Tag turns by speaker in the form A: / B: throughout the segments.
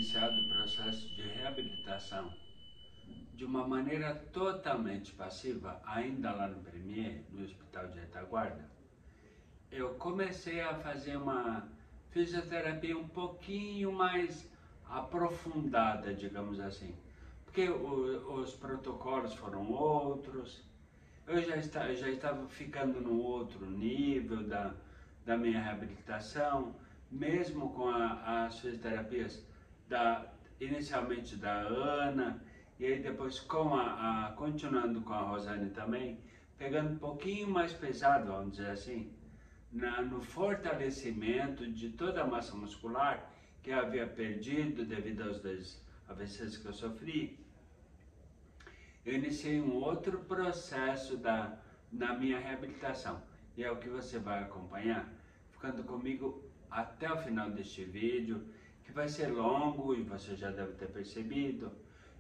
A: iniciado o processo de reabilitação de uma maneira totalmente passiva, ainda lá no Premier, no Hospital de Retaguarda, eu comecei a fazer uma fisioterapia um pouquinho mais aprofundada, digamos assim, porque os protocolos foram outros, eu já estava ficando num outro nível da minha reabilitação, mesmo com as fisioterapias inicialmente da Ana, e aí depois continuando com a Rosane também, pegando um pouquinho mais pesado, vamos dizer assim, no fortalecimento de toda a massa muscular que eu havia perdido devido aos 2 AVCs que eu sofri. Eu iniciei um outro processo na minha reabilitação, e é o que você vai acompanhar, ficando comigo até o final deste vídeo, que vai ser longo e você já deve ter percebido,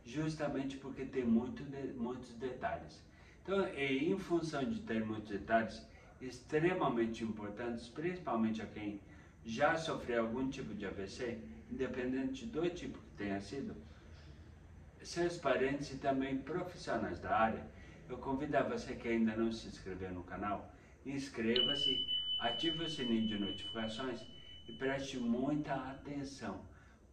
A: justamente porque tem muitos detalhes. Então, em função de ter muitos detalhes extremamente importantes, principalmente a quem já sofreu algum tipo de AVC, independente do tipo que tenha sido, seus parentes e também profissionais da área, eu convido a você que ainda não se inscreveu no canal, inscreva-se, ative o sininho de notificações e preste muita atenção,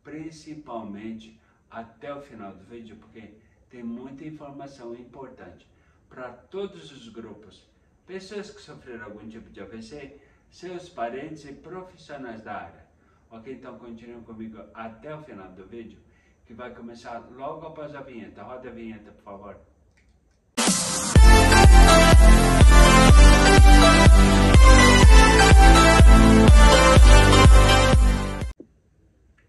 A: principalmente até o final do vídeo, porque tem muita informação importante para todos os grupos, pessoas que sofreram algum tipo de AVC, seus parentes e profissionais da área. Ok? Então continue comigo até o final do vídeo, que vai começar logo após a vinheta. Roda a vinheta, por favor.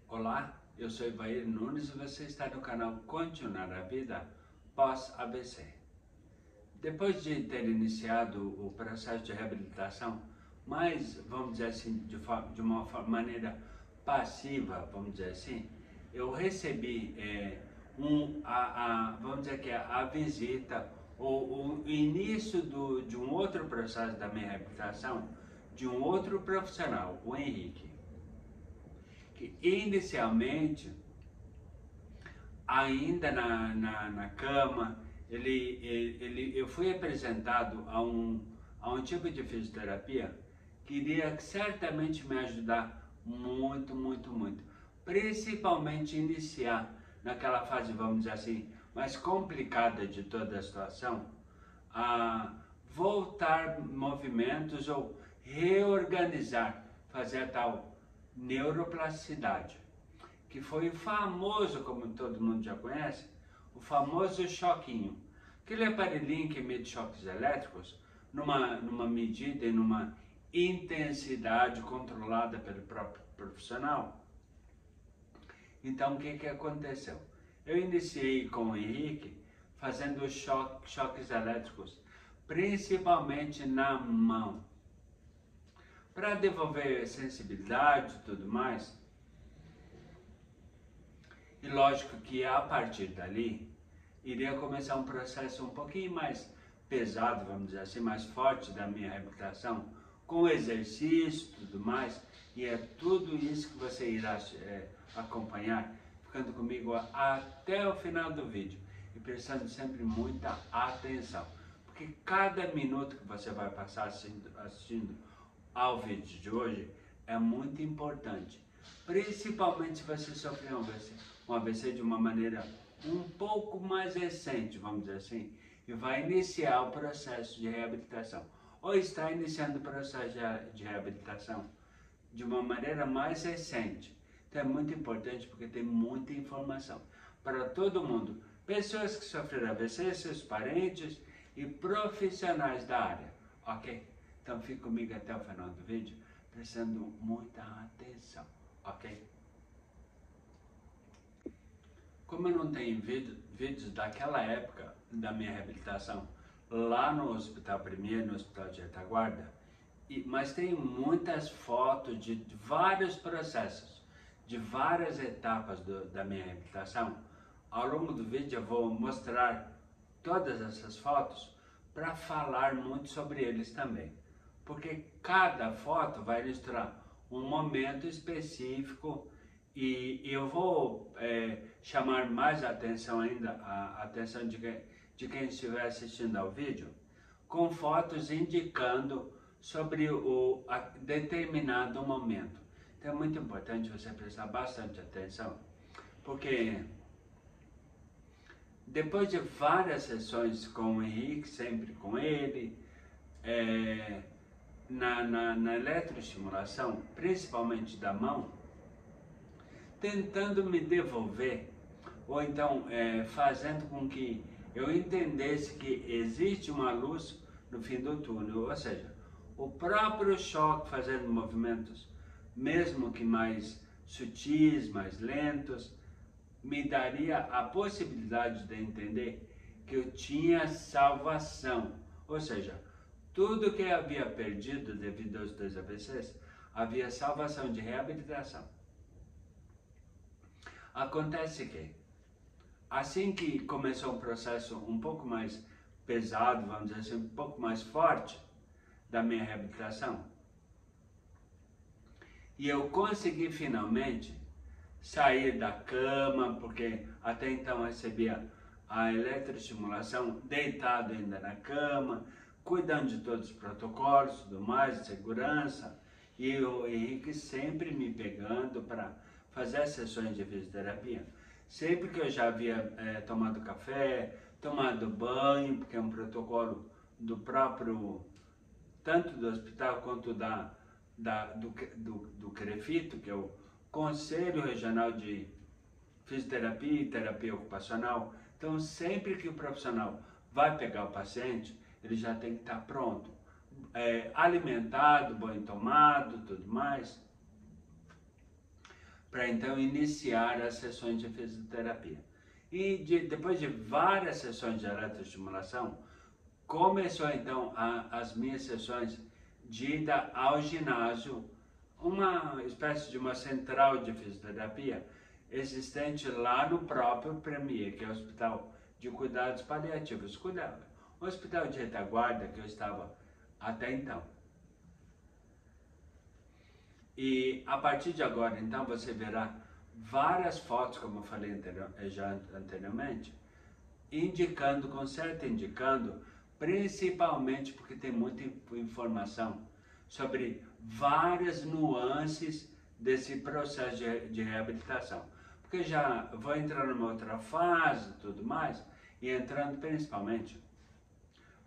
A: Olá, eu sou Ivair Nunes e você está no canal Continuar a Vida pós-AVC. Depois de ter iniciado o processo de reabilitação, mas vamos dizer assim, de uma maneira passiva, vamos dizer assim, eu recebi vamos dizer que a visita ou o início de um outro processo da minha reabilitação, de um outro profissional, o Henrique, que inicialmente, ainda na cama, eu fui apresentado a um tipo de fisioterapia que iria certamente me ajudar muito, muito, muito. Principalmente iniciar naquela fase, vamos dizer assim, mais complicada de toda a situação, a voltar movimentos ou reorganizar, fazer a tal neuroplasticidade, que foi famoso, como todo mundo já conhece, o famoso choquinho. Aquele aparelhinho que emite choques elétricos numa medida e numa intensidade controlada pelo próprio profissional. Então, o que aconteceu? Eu iniciei com o Henrique fazendo choques elétricos, principalmente na mão, para devolver sensibilidade e tudo mais. E lógico que a partir dali, iria começar um processo um pouquinho mais pesado, vamos dizer assim, mais forte da minha reabilitação, com exercício e tudo mais, e é tudo isso que você irá acompanhar, ficando comigo até o final do vídeo, e prestando sempre muita atenção, porque cada minuto que você vai passar assistindo ao vídeo de hoje é muito importante, principalmente se você sofreu um AVC de uma maneira um pouco mais recente, vamos dizer assim, e vai iniciar o processo de reabilitação, ou está iniciando o processo de reabilitação de uma maneira mais recente. Então é muito importante porque tem muita informação para todo mundo, pessoas que sofreram AVC, seus parentes e profissionais da área, ok? Então fique comigo até o final do vídeo, prestando muita atenção, ok? Como eu não tenho vídeos daquela época da minha reabilitação lá no Hospital Premier, no Hospital de Retaguarda, mas tenho muitas fotos de vários processos, de várias etapas da minha reabilitação, ao longo do vídeo eu vou mostrar todas essas fotos para falar muito sobre eles também, porque cada foto vai ilustrar um momento específico E eu vou chamar mais a atenção ainda, a atenção de quem estiver assistindo ao vídeo, com fotos indicando sobre determinado momento. Então é muito importante você prestar bastante atenção, porque depois de várias sessões com o Henrique, sempre com ele, na eletroestimulação, principalmente da mão, tentando me devolver, ou então fazendo com que eu entendesse que existe uma luz no fim do túnel, ou seja, o próprio choque fazendo movimentos, mesmo que mais sutis, mais lentos, me daria a possibilidade de entender que eu tinha salvação, ou seja, tudo que eu havia perdido devido aos 2 AVCs, havia salvação de reabilitação. Acontece que, assim que começou um processo um pouco mais pesado, vamos dizer assim, um pouco mais forte da minha reabilitação, e eu consegui finalmente sair da cama, porque até então eu recebia a eletroestimulação deitado ainda na cama, cuidando de todos os protocolos, tudo mais, de segurança, e o Henrique sempre me pegando para fazer as sessões de fisioterapia. Sempre que eu já havia tomado café, tomado banho, porque é um protocolo do próprio, tanto do hospital quanto do CREFITO, que é o Conselho Regional de Fisioterapia e Terapia Ocupacional. Então, sempre que o profissional vai pegar o paciente, ele já tem que estar pronto, alimentado, banho tomado, tudo mais, para então iniciar as sessões de fisioterapia. E depois de várias sessões de eletroestimulação, começou então as minhas sessões de ida ao ginásio, uma espécie de uma central de fisioterapia existente lá no próprio Premier, que é o Hospital de Cuidados Paliativos, o Hospital de Retaguarda que eu estava até então. E a partir de agora, então, você verá várias fotos, como eu falei já anteriormente, indicando, principalmente porque tem muita informação sobre várias nuances desse processo de reabilitação. Porque já vou entrar numa outra fase e tudo mais, e entrando principalmente,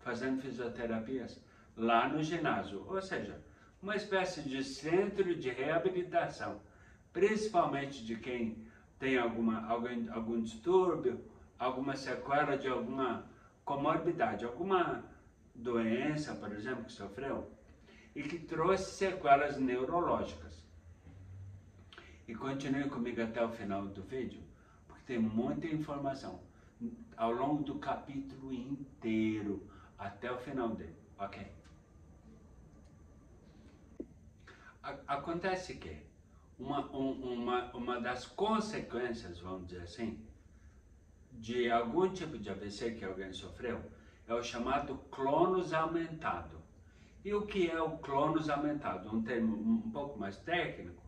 A: fazendo fisioterapias lá no ginásio, ou seja, uma espécie de centro de reabilitação, principalmente de quem tem algum distúrbio, alguma sequela de alguma comorbidade, alguma doença, por exemplo, que sofreu e que trouxe sequelas neurológicas. E continue comigo até o final do vídeo, porque tem muita informação ao longo do capítulo inteiro, até o final dele, ok? Acontece que uma das consequências, vamos dizer assim, de algum tipo de AVC que alguém sofreu, é o chamado clonus aumentado. E o que é o clonus aumentado? Um termo um pouco mais técnico,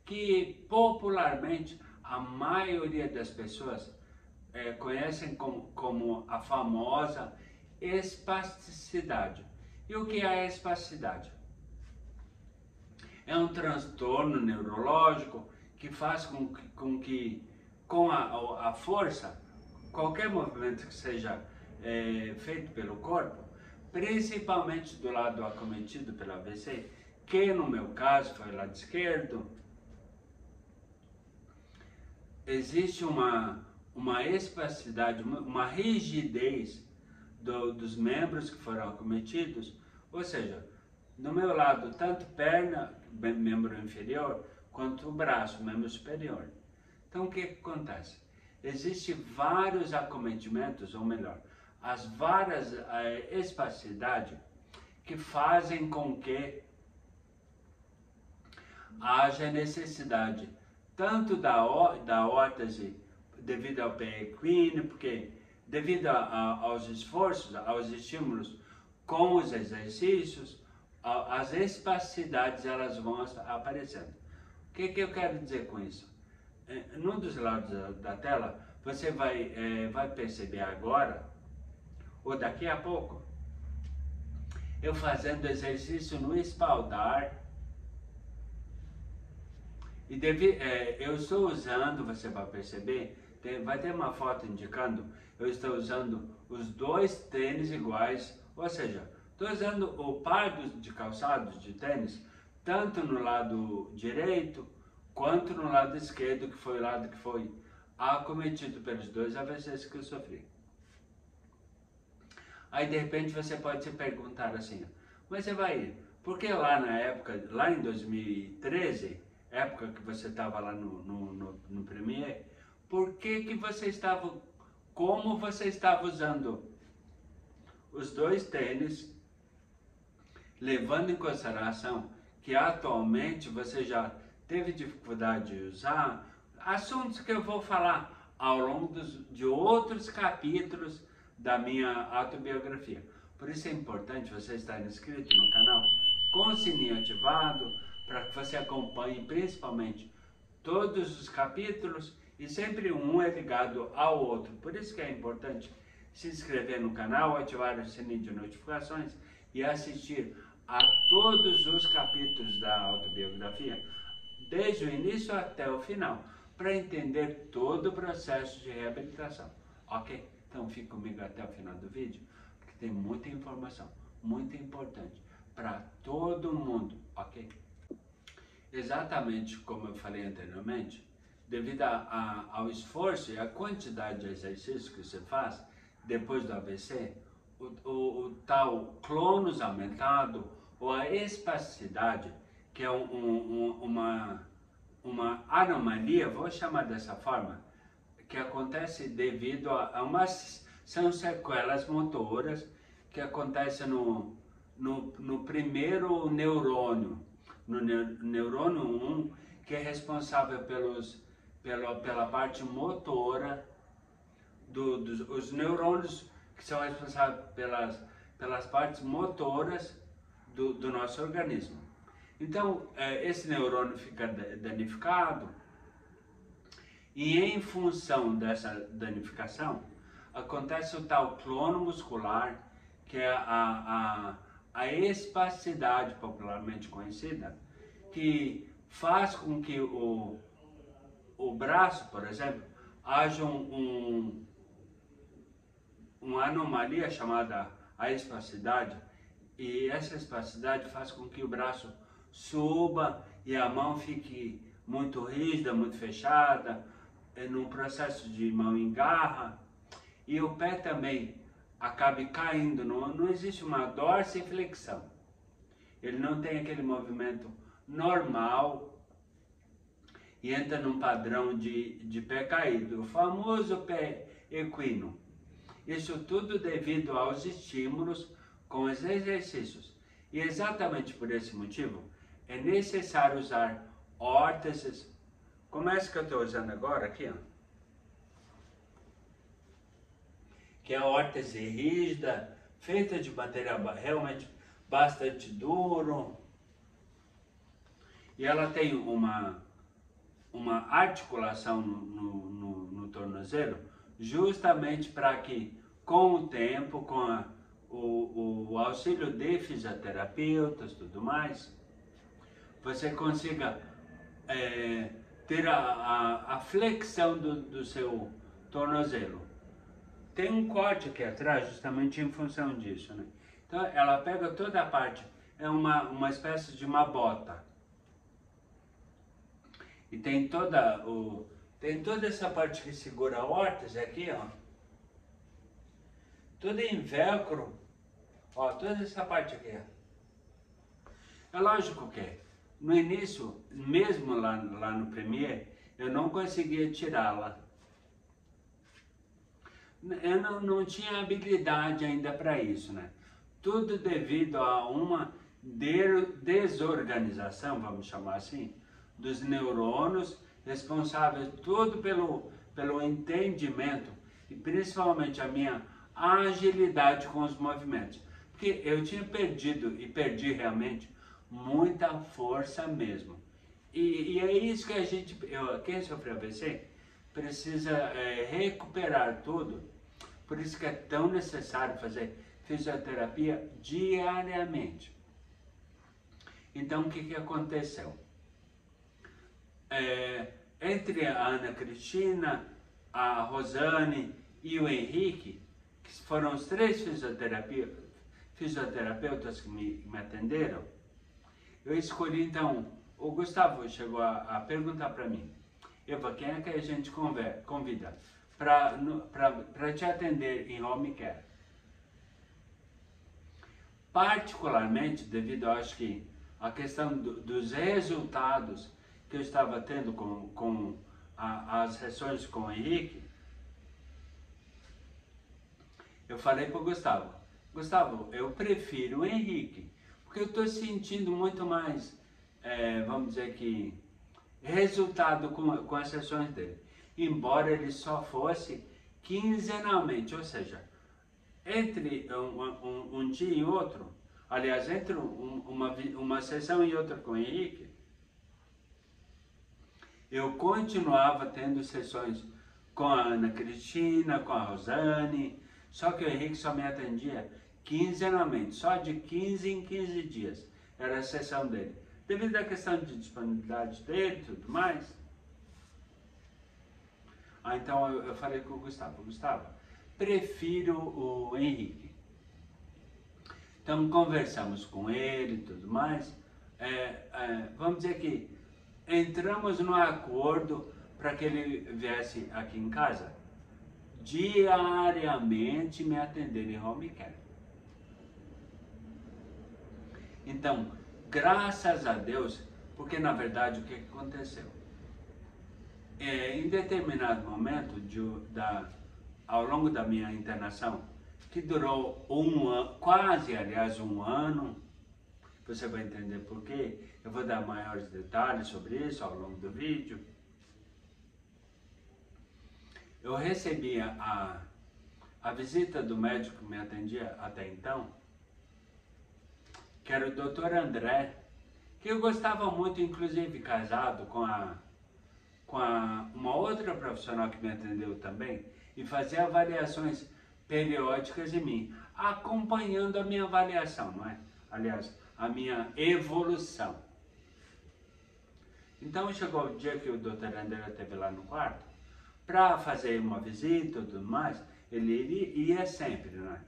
A: que popularmente a maioria das pessoas conhecem como a famosa espasticidade. E o que é a espasticidade? É um transtorno neurológico que faz com que com a força, qualquer movimento que seja feito pelo corpo, principalmente do lado acometido pelo AVC, que no meu caso foi o lado esquerdo, existe uma espasticidade, uma rigidez dos membros que foram acometidos, ou seja, no meu lado, tanto perna, membro inferior, quanto o braço, membro superior. Então, o que acontece? Existem vários acometimentos, ou melhor, as várias espasticidades que fazem com que haja necessidade tanto da órtese devido ao pé equino, porque devido aos esforços, aos estímulos com os exercícios, as espasticidades elas vão aparecendo. O que eu quero dizer com isso? num dos lados da tela, você vai perceber agora, ou daqui a pouco, eu fazendo exercício no espaldar. E eu estou usando, você vai perceber, vai ter uma foto indicando, eu estou usando os dois tênis iguais, ou seja, estou usando o par de calçados de tênis, tanto no lado direito, quanto no lado esquerdo, que foi o lado que foi acometido pelos dois AVCs que eu sofri. Aí de repente você pode se perguntar assim, mas você vai, porque lá na época, lá em 2013, época que você estava lá no Premiere, por que você estava, como você estava usando os dois tênis, levando em consideração que atualmente você já teve dificuldade de usar, assuntos que eu vou falar ao longo de outros capítulos da minha autobiografia. Por isso é importante você estar inscrito no canal com o sininho ativado, para que você acompanhe principalmente todos os capítulos e sempre um é ligado ao outro. Por isso que é importante se inscrever no canal, ativar o sininho de notificações e assistir a todos os capítulos da autobiografia, desde o início até o final, para entender todo o processo de reabilitação, ok? Então fique comigo até o final do vídeo, porque tem muita informação, muito importante para todo mundo, ok? Exatamente como eu falei anteriormente, devido ao esforço e à quantidade de exercícios que você faz depois do AVC, o tal clonus aumentado ou a espasticidade, que é uma anomalia, vou chamar dessa forma, que acontece devido são sequelas motoras que acontecem no primeiro neurônio, no neurônio 1, que é responsável pela parte motora os neurônios que são responsáveis pelas partes motoras do nosso organismo. Então, esse neurônio fica danificado e em função dessa danificação, acontece o tal clono muscular, que é a espasticidade popularmente conhecida, que faz com que o braço, por exemplo, haja uma anomalia chamada a espasticidade, e essa espasticidade faz com que o braço suba e a mão fique muito rígida, muito fechada, num processo de mão em garra, e o pé também acabe caindo, não existe uma dorsiflexão, ele não tem aquele movimento normal e entra num padrão de pé caído, o famoso pé equino. Isso tudo devido aos estímulos com os exercícios. E exatamente por esse motivo, é necessário usar órteses, como essa que eu estou usando agora aqui, ó, que é a órtese rígida, feita de material realmente bastante duro, e ela tem uma articulação no tornozelo, justamente para que com o tempo, com o auxílio de fisioterapeutas e tudo mais, você consiga ter a flexão do seu tornozelo. Tem um corte aqui atrás justamente em função disso, né? Então ela pega toda a parte, é uma espécie de uma bota. E tem toda essa parte que segura a órtese aqui, ó. Tudo em velcro, ó, toda essa parte aqui, ó. É lógico que no início, mesmo lá no Premiere, eu não conseguia tirá-la. Eu não tinha habilidade ainda para isso, né? Tudo devido a uma desorganização, vamos chamar assim, dos neurônios, responsáveis tudo pelo entendimento e principalmente a minha agilidade com os movimentos. Porque eu tinha perdido, e perdi realmente, muita força mesmo. E é isso que a gente, quem sofreu AVC, precisa recuperar tudo. Por isso que é tão necessário fazer fisioterapia diariamente. Então, o que aconteceu? Entre a Ana Cristina, a Rosane e o Henrique, que foram os 3 fisioterapeutas que me atenderam, eu escolhi então, o Gustavo chegou a perguntar para mim, Eva, quem é que a gente convida para te atender em home care? Particularmente devido, acho que, a questão dos resultados que eu estava tendo com as sessões com o Henrique, eu falei para o Gustavo, eu prefiro o Henrique, porque eu estou sentindo muito mais, vamos dizer que, resultado com as sessões dele. Embora ele só fosse quinzenalmente, ou seja, entre um dia e outro, aliás, entre uma sessão e outra com o Henrique, eu continuava tendo sessões com a Ana Cristina, com a Rosane, só que o Henrique só me atendia quinzenalmente, só de 15 em 15 dias era a sessão dele. Devido à questão de disponibilidade dele e tudo mais. Então eu falei com o Gustavo, prefiro o Henrique. Então conversamos com ele e tudo mais. Vamos dizer que entramos num acordo para que ele viesse aqui em casa diariamente me atender em home care. Então, graças a Deus, porque na verdade o que aconteceu? Em determinado momento, ao longo da minha internação, que durou quase um ano, você vai entender por quê, eu vou dar maiores detalhes sobre isso ao longo do vídeo. Eu recebi a visita do médico que me atendia até então, que era o Dr. André, que eu gostava muito, inclusive casado com uma outra profissional que me atendeu também, e fazia avaliações periódicas em mim, acompanhando a minha avaliação, não é? Aliás, a minha evolução. Então chegou o dia que o Dr. André esteve lá no quarto, para fazer uma visita e tudo mais, ele ia sempre, não é?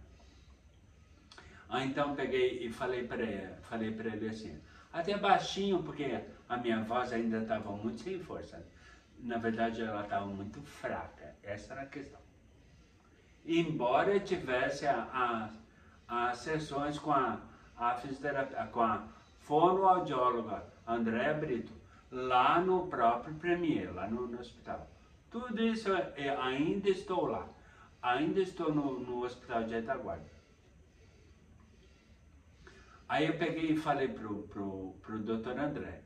A: Então peguei e falei para ele assim, até baixinho, porque a minha voz ainda estava muito sem força. Na verdade, ela estava muito fraca, essa era a questão. Embora eu tivesse as sessões com a fisioterapia, com a fonoaudióloga Andréa Brito, lá no próprio Premier, lá no hospital. Tudo isso, eu ainda estou lá, ainda estou no hospital de retaguarda. Aí eu peguei e falei pro Dr. André.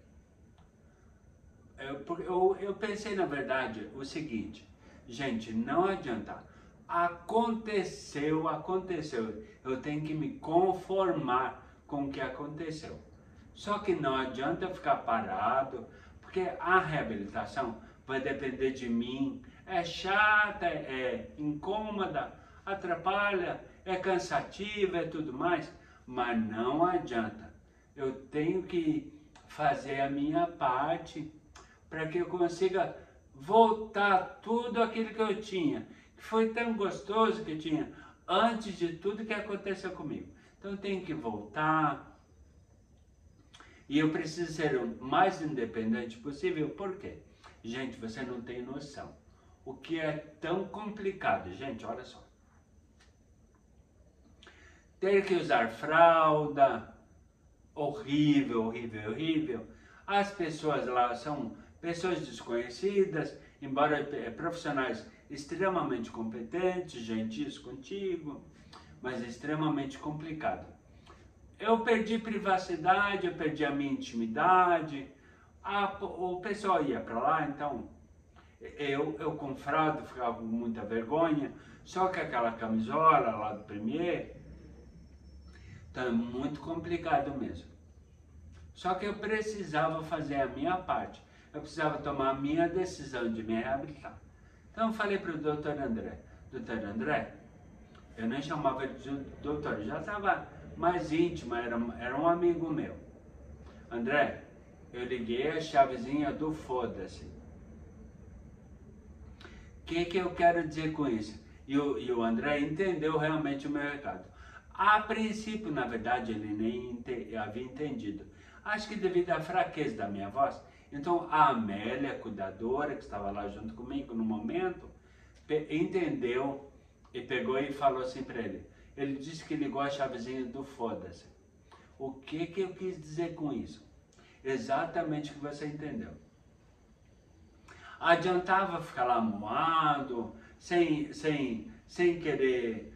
A: Eu pensei, na verdade, o seguinte, gente, não adianta. Aconteceu. Eu tenho que me conformar com o que aconteceu. Só que não adianta ficar parado, porque a reabilitação vai depender de mim. É chata, é incômoda, atrapalha, é cansativa, é tudo mais. Mas não adianta, eu tenho que fazer a minha parte para que eu consiga voltar tudo aquilo que eu tinha, que foi tão gostoso que eu tinha antes de tudo que aconteceu comigo. Então eu tenho que voltar e eu preciso ser o mais independente possível. Por quê? Gente, você não tem noção. O que é tão complicado, gente, olha só. Ter que usar fralda, horrível. As pessoas lá são pessoas desconhecidas, embora profissionais extremamente competentes, gentis contigo, mas extremamente complicado. Eu perdi privacidade, eu perdi a minha intimidade, o pessoal ia para lá, então eu com fralda ficava com muita vergonha, só que aquela camisola lá do Premier. Então é muito complicado mesmo. Só que eu precisava fazer a minha parte. Eu precisava tomar a minha decisão de me reabilitar. Então eu falei para o doutor André, eu nem chamava ele de doutor, já estava mais íntimo, era um amigo meu. André, eu liguei a chavezinha do foda-se. O que eu quero dizer com isso? E o André entendeu realmente o meu recado. A princípio, na verdade, ele nem havia entendido. Acho que devido à fraqueza da minha voz. Então, a Amélia, cuidadora, que estava lá junto comigo no momento, entendeu e pegou e falou assim para ele. Ele disse que ligou a chavezinha do foda-se. O que eu quis dizer com isso? Exatamente o que você entendeu. Adiantava ficar lá moado, sem querer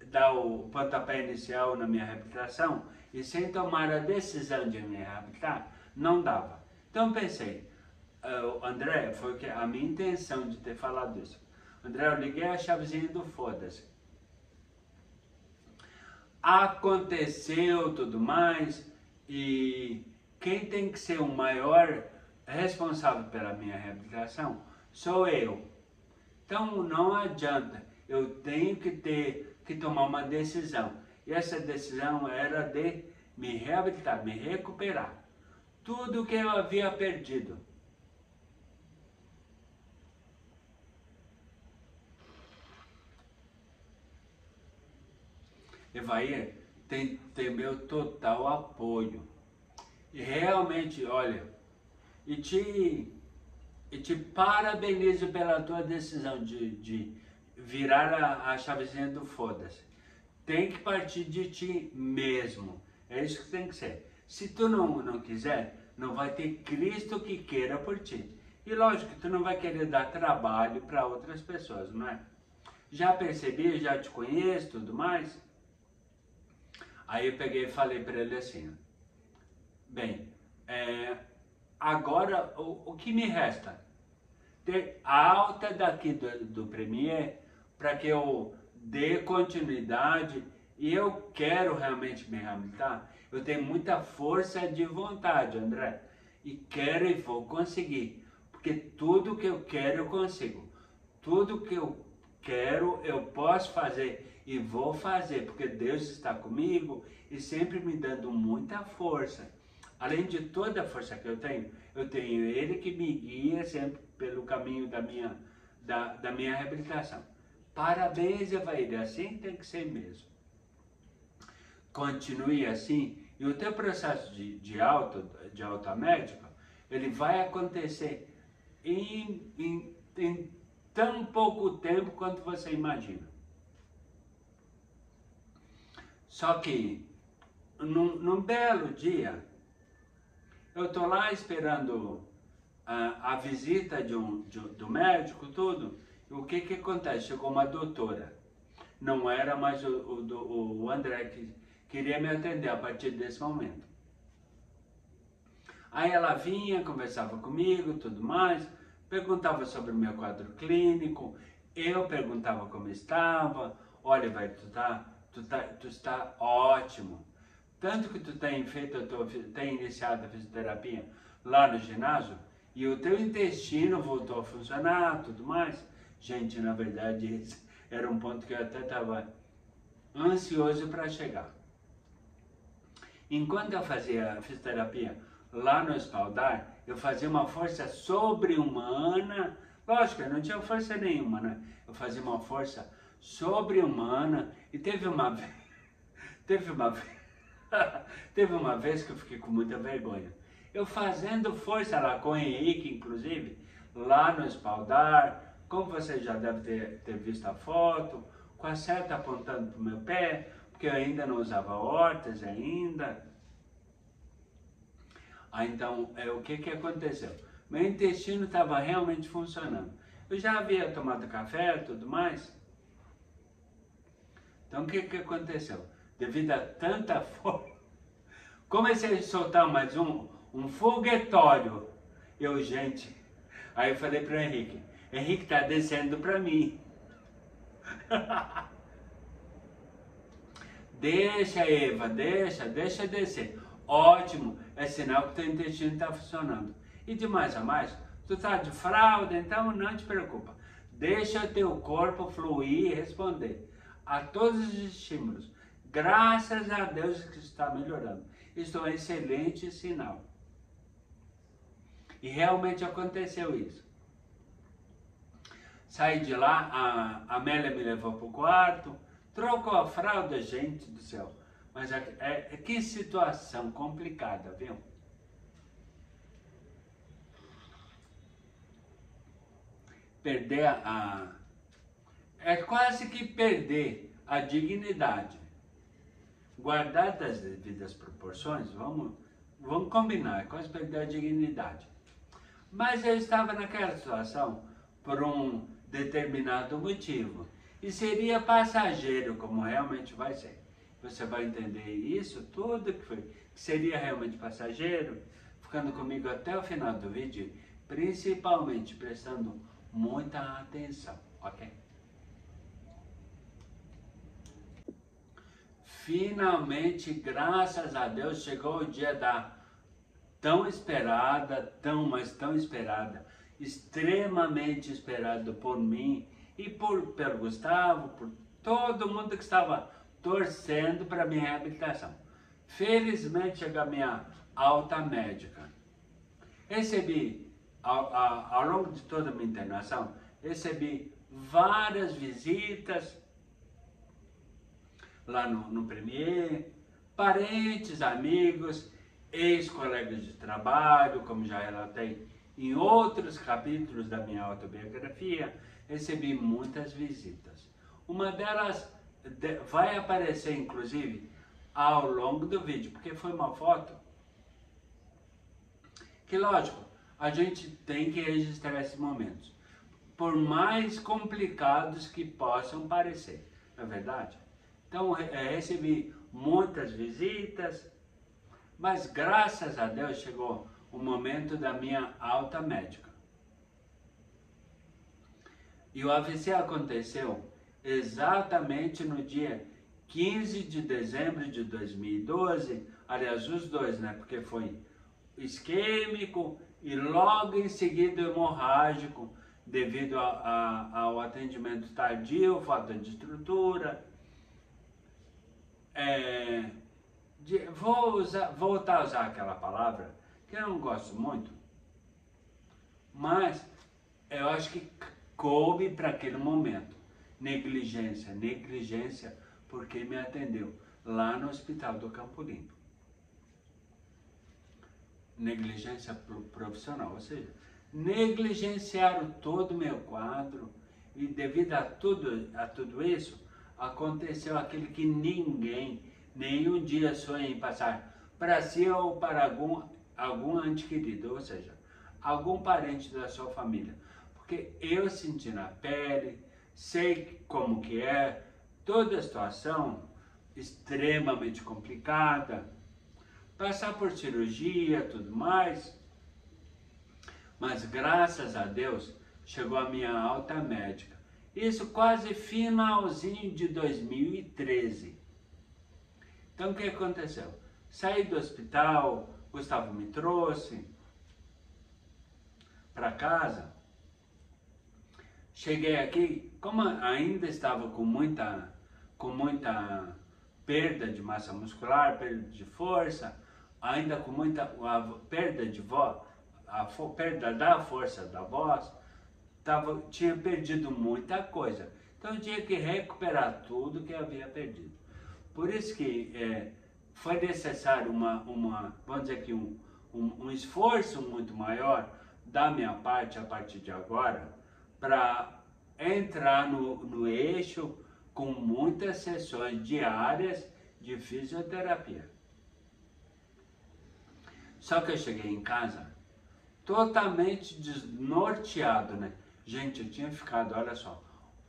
A: dar o pontapé inicial na minha reabilitação e sem tomar a decisão de me reabilitar, não dava. Então pensei, André, foi a minha intenção de ter falado isso. André, eu liguei a chavezinha do foda-se. Aconteceu tudo mais e quem tem que ser o maior responsável pela minha reabilitação sou eu. Então não adianta, eu tenho que tomar uma decisão. E essa decisão era de me reabilitar, me recuperar. Tudo que eu havia perdido. Evair tem meu total apoio. E realmente, olha, e te parabenizo pela tua decisão de virar a chavezinha do foda-se. Tem que partir de ti mesmo. É isso que tem que ser. Se tu não quiser, não vai ter Cristo que queira por ti. E lógico que tu não vai querer dar trabalho para outras pessoas, não é? Já percebi, já te conheço, tudo mais. Aí eu peguei e falei para ele assim, bem, agora o que me resta? Ter alta daqui do Premier para que eu dê continuidade e eu quero realmente me reabilitar. Eu tenho muita força de vontade, André, e quero e vou conseguir, porque tudo que eu quero eu consigo, tudo que eu quero eu posso fazer e vou fazer, porque Deus está comigo e sempre me dando muita força. Além de toda a força que eu tenho Ele que me guia sempre pelo caminho da minha reabilitação. Parabéns, Evair, assim tem que ser mesmo. Continue assim e o teu processo de alta médica, ele vai acontecer em tão pouco tempo quanto você imagina. Só que, num belo dia, eu estou lá esperando a visita do médico, tudo. E o que acontece? Chegou uma doutora. Não era mais o André que queria me atender a partir desse momento. Aí ela vinha, conversava comigo, tudo mais, perguntava sobre o meu quadro clínico, eu perguntava como estava. Olha, vai, tu está ótimo. Tanto que tu tem iniciado a fisioterapia lá no ginásio e o teu intestino voltou a funcionar, tudo mais. Gente, na verdade, esse era um ponto que eu até estava ansioso para chegar. Enquanto eu fazia a fisioterapia lá no espaldar, eu fazia uma força sobre-humana. Lógico, eu não tinha força nenhuma, né? Eu fazia uma força sobre-humana e teve uma vez que eu fiquei com muita vergonha. Eu fazendo força lá com o Henrique, inclusive, lá no espaldar, como você já deve ter visto a foto, com a seta apontando para o meu pé, porque eu ainda não usava órtese ainda. Aí então, o que aconteceu? Meu intestino estava realmente funcionando. Eu já havia tomado café e tudo mais. Então o que aconteceu? Devido a tanta força, comecei a soltar mais um foguetório. Gente, aí eu falei para o Henrique tá descendo para mim. Deixa, Eva, deixa descer. Ótimo, é sinal que teu intestino está funcionando. E de mais a mais, tu tá de fralda, então não te preocupa. Deixa teu corpo fluir e responder a todos os estímulos. Graças a Deus que está melhorando. Isso é um excelente sinal. E realmente aconteceu isso. Saí de lá, a Amélia me levou para o quarto, trocou a fralda, gente do céu. Mas que situação complicada, viu? Perder é quase que perder a dignidade. Guardar das devidas proporções, vamos combinar, é quase perder a dignidade. Mas eu estava naquela situação por um determinado motivo. E seria passageiro, como realmente vai ser. Você vai entender isso, tudo que seria realmente passageiro, ficando comigo até o final do vídeo, principalmente prestando muita atenção, ok? Finalmente, graças a Deus, chegou o dia da tão esperada, mas tão esperada, extremamente esperado por mim e pelo Gustavo, por todo mundo que estava torcendo para minha reabilitação. Felizmente chegou a minha alta médica. Recebi, ao longo de toda a minha internação, recebi várias visitas lá no Premier, parentes, amigos, ex-colegas de trabalho, como já relatei em outros capítulos da minha autobiografia, recebi muitas visitas. Uma delas vai aparecer, inclusive, ao longo do vídeo, porque foi uma foto que, lógico, a gente tem que registrar esses momentos, por mais complicados que possam parecer, não é verdade? Então, recebi muitas visitas, mas graças a Deus chegou o momento da minha alta médica. E o AVC aconteceu exatamente no dia 15 de dezembro de 2012, aliás, os dois, né? Porque foi isquêmico e logo em seguida hemorrágico, devido ao atendimento tardio, falta de estrutura. Vou voltar a usar aquela palavra, que eu não gosto muito, mas eu acho que coube para aquele momento. Negligência, porque me atendeu lá no Hospital do Campo Limpo. Negligência profissional, ou seja, negligenciaram todo o meu quadro e devido a tudo isso, aconteceu aquilo que ninguém, nenhum dia sonha em passar para si ou para algum ente querido, ou seja, algum parente da sua família. Porque eu senti na pele, sei como que é, toda a situação extremamente complicada, passar por cirurgia, tudo mais, mas graças a Deus chegou a minha alta médica. Isso quase finalzinho de 2013. Então o que aconteceu? Saí do hospital, Gustavo me trouxe para casa. Cheguei aqui, como ainda estava com muita perda de massa muscular, perda de força, ainda com muita perda de voz, perda da força da voz, tinha perdido muita coisa. Então eu tinha que recuperar tudo que havia perdido. Por isso que foi necessário vamos dizer aqui, um esforço muito maior da minha parte a partir de agora, para entrar no eixo com muitas sessões diárias de fisioterapia. Só que eu cheguei em casa totalmente desnorteado, né? Gente, eu tinha ficado, olha só,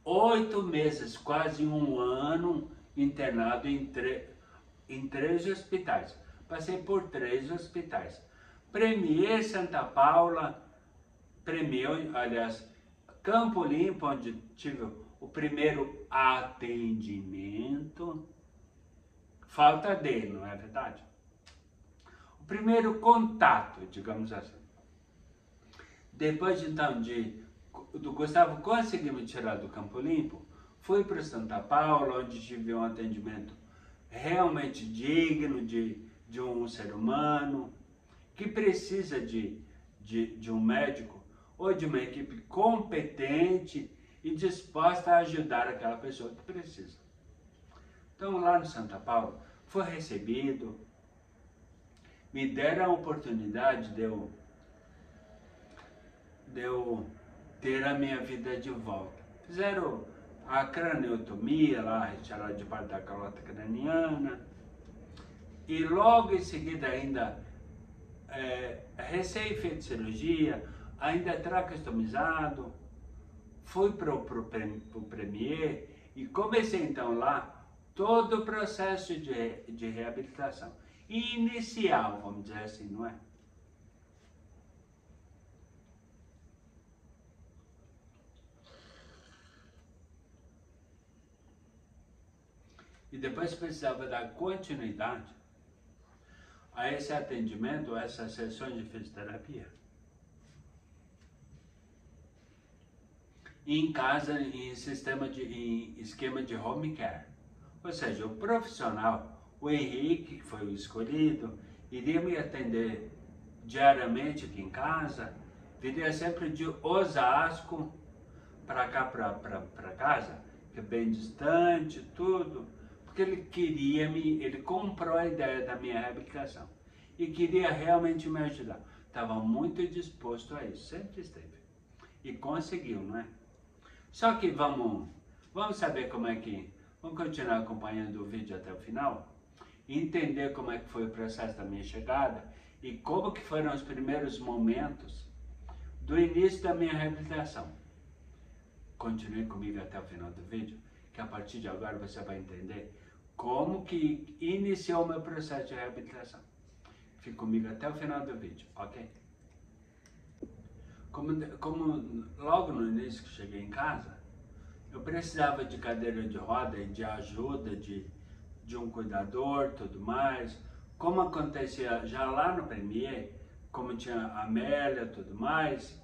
A: 8 meses, quase um ano internado em 3 hospitais. Passei por 3 hospitais. Premier, Santa Paula, aliás, Campo Limpo, onde tive o primeiro atendimento. Falta dele, não é verdade? O primeiro contato, digamos assim. Depois então do Gustavo conseguir me tirar do Campo Limpo, fui para Santa Paula, onde tive um atendimento realmente digno de um ser humano, que precisa de um médico ou de uma equipe competente e disposta a ajudar aquela pessoa que precisa. Então lá no Santa Paula, fui recebido, me deram a oportunidade de eu ter a minha vida de volta. Fizeram a craniotomia lá, retiraram de parte da calota craniana, e logo em seguida ainda, recém-feito cirurgia, ainda tracostomizado, fui para o Premier e comecei então lá todo o processo de reabilitação. Inicial, vamos dizer assim, não é? E depois precisava dar continuidade a esse atendimento, a essas sessões de fisioterapia. Em casa, em esquema de home care. Ou seja, o profissional, o Henrique, que foi o escolhido, iria me atender diariamente aqui em casa, viria sempre de Osasco para cá, para casa, que é bem distante, tudo, porque ele comprou a ideia da minha reabilitação e queria realmente me ajudar. Estava muito disposto a isso, sempre esteve. E conseguiu, não é? Só que vamos saber como é que... Vamos continuar acompanhando o vídeo até o final e entender como é que foi o processo da minha chegada e como que foram os primeiros momentos do início da minha reabilitação. Continue comigo até o final do vídeo, que a partir de agora você vai entender como que iniciou o meu processo de reabilitação. Fique comigo até o final do vídeo, ok? Como logo no início que cheguei em casa, eu precisava de cadeira de roda e de ajuda de um cuidador, tudo mais. Como acontecia já lá no Premier, como tinha a Amélia, tudo mais.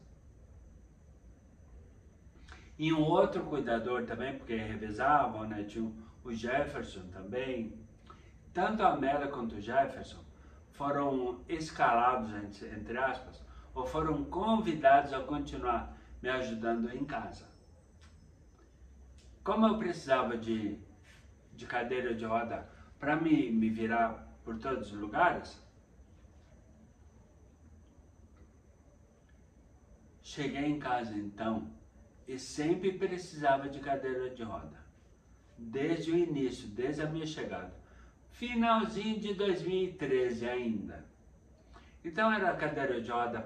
A: E um outro cuidador também, porque revezavam, né? Tinha o Jefferson também. Tanto a Amélia quanto o Jefferson foram escalados, entre aspas, ou foram convidados a continuar me ajudando em casa. Como eu precisava de cadeira de roda para me virar por todos os lugares, cheguei em casa então e sempre precisava de cadeira de roda. Desde o início, desde a minha chegada. Finalzinho de 2013 ainda. Então era cadeira de roda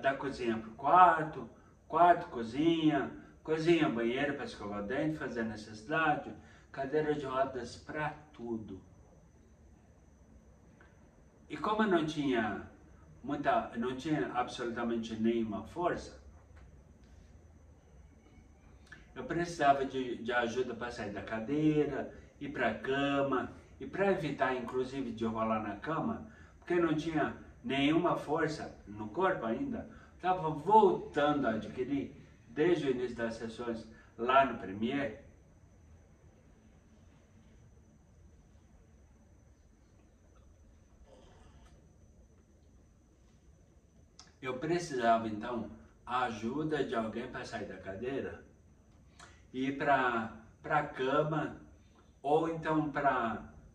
A: da cozinha para o quarto, cozinha, banheiro para escovar dente, fazer necessidade, cadeira de rodas para tudo. E como eu não tinha absolutamente nenhuma força, eu precisava de ajuda para sair da cadeira, ir para a cama, e para evitar inclusive de rolar na cama, porque eu não tinha nenhuma força no corpo ainda, estava voltando a adquirir desde o início das sessões lá no Premier. Eu precisava então a ajuda de alguém para sair da cadeira e ir para a cama, ou então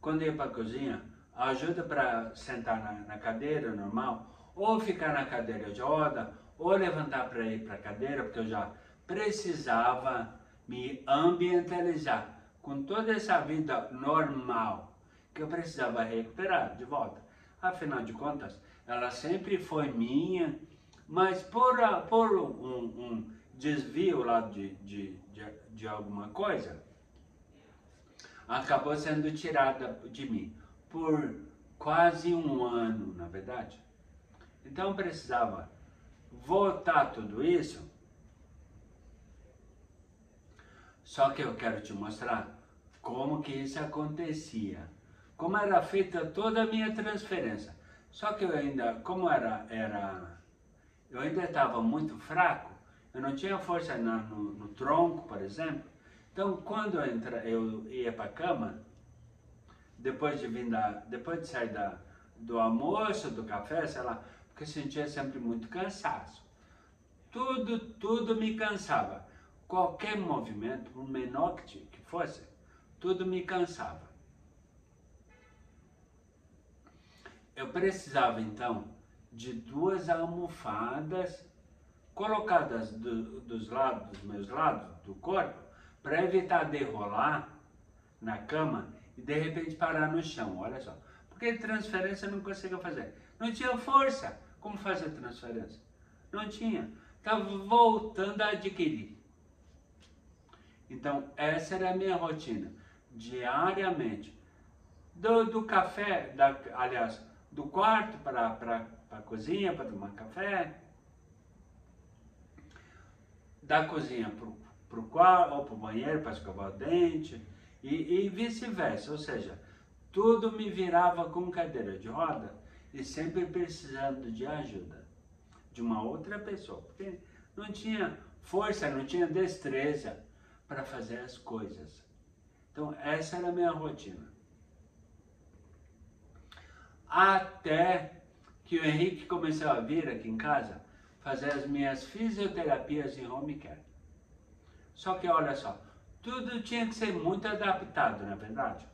A: quando eu ia para a cozinha, ajuda para sentar na cadeira normal, ou ficar na cadeira de roda, ou levantar para ir para a cadeira, porque eu já precisava me ambientalizar com toda essa vida normal que eu precisava recuperar de volta. Afinal de contas, ela sempre foi minha, mas por um desvio lá de alguma coisa, acabou sendo tirada de mim por quase um ano, na verdade. Então eu precisava voltar tudo isso. Só que eu quero te mostrar como que isso acontecia. como era feita toda a minha transferência. Só que eu ainda, como eu ainda estava muito fraco, eu não tinha força no tronco, por exemplo. Então, quando eu ia para a cama, depois de sair do almoço, do café, sei lá, porque eu sentia sempre muito cansaço. Tudo me cansava. Qualquer movimento, por menor que fosse, tudo me cansava. Eu precisava, então, de 2 almofadas colocadas dos meus lados do corpo, para evitar de rolar na cama e de repente parar no chão, olha só. Porque transferência eu não conseguia fazer. Não tinha força. Como fazer transferência? Não tinha. Estava voltando a adquirir. Então, essa era a minha rotina. Diariamente. Do café, aliás, do quarto para a cozinha para tomar café. Da cozinha para o quarto ou para o banheiro para escovar o dente. E vice-versa, ou seja, tudo me virava com cadeira de roda e sempre precisando de ajuda de uma outra pessoa, porque não tinha força, não tinha destreza para fazer as coisas. Então, essa era a minha rotina. Até que o Henrique começou a vir aqui em casa fazer as minhas fisioterapias em home care. Só que olha só, tudo tinha que ser muito adaptado, não é verdade?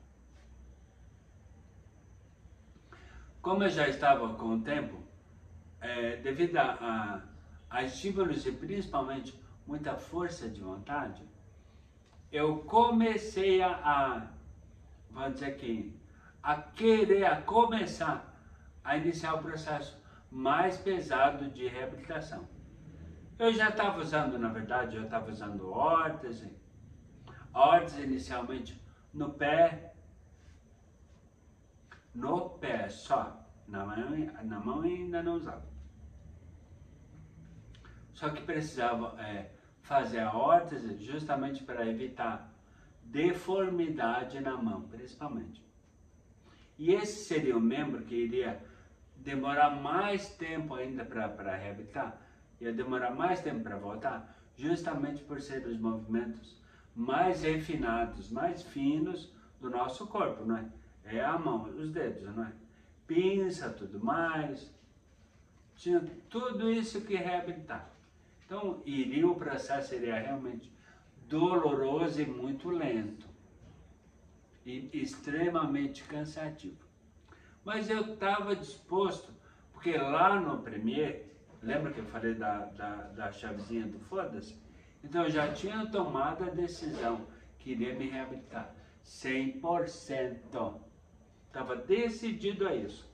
A: Como eu já estava com o tempo, devido a estímulos e principalmente muita força de vontade, eu comecei vamos dizer que, a começar a iniciar o processo mais pesado de reabilitação. Eu já estava usando, na verdade, órtese inicialmente no pé só, na mão ainda não usava. Só que precisava fazer a órtese justamente para evitar deformidade na mão, principalmente. E esse seria o membro que iria demorar mais tempo ainda para reabilitar, ia demorar mais tempo para voltar, justamente por ser os movimentos mais refinados, mais finos do nosso corpo, não é? É a mão, os dedos, não é? Pinça, tudo mais. Tinha tudo isso que reabilitar. Então, o processo seria realmente doloroso e muito lento. E extremamente cansativo. Mas eu estava disposto, porque lá no Premier, lembra que eu falei da chavezinha do foda-se? Então eu já tinha tomado a decisão que iria me reabilitar, 100%. Estava decidido a isso.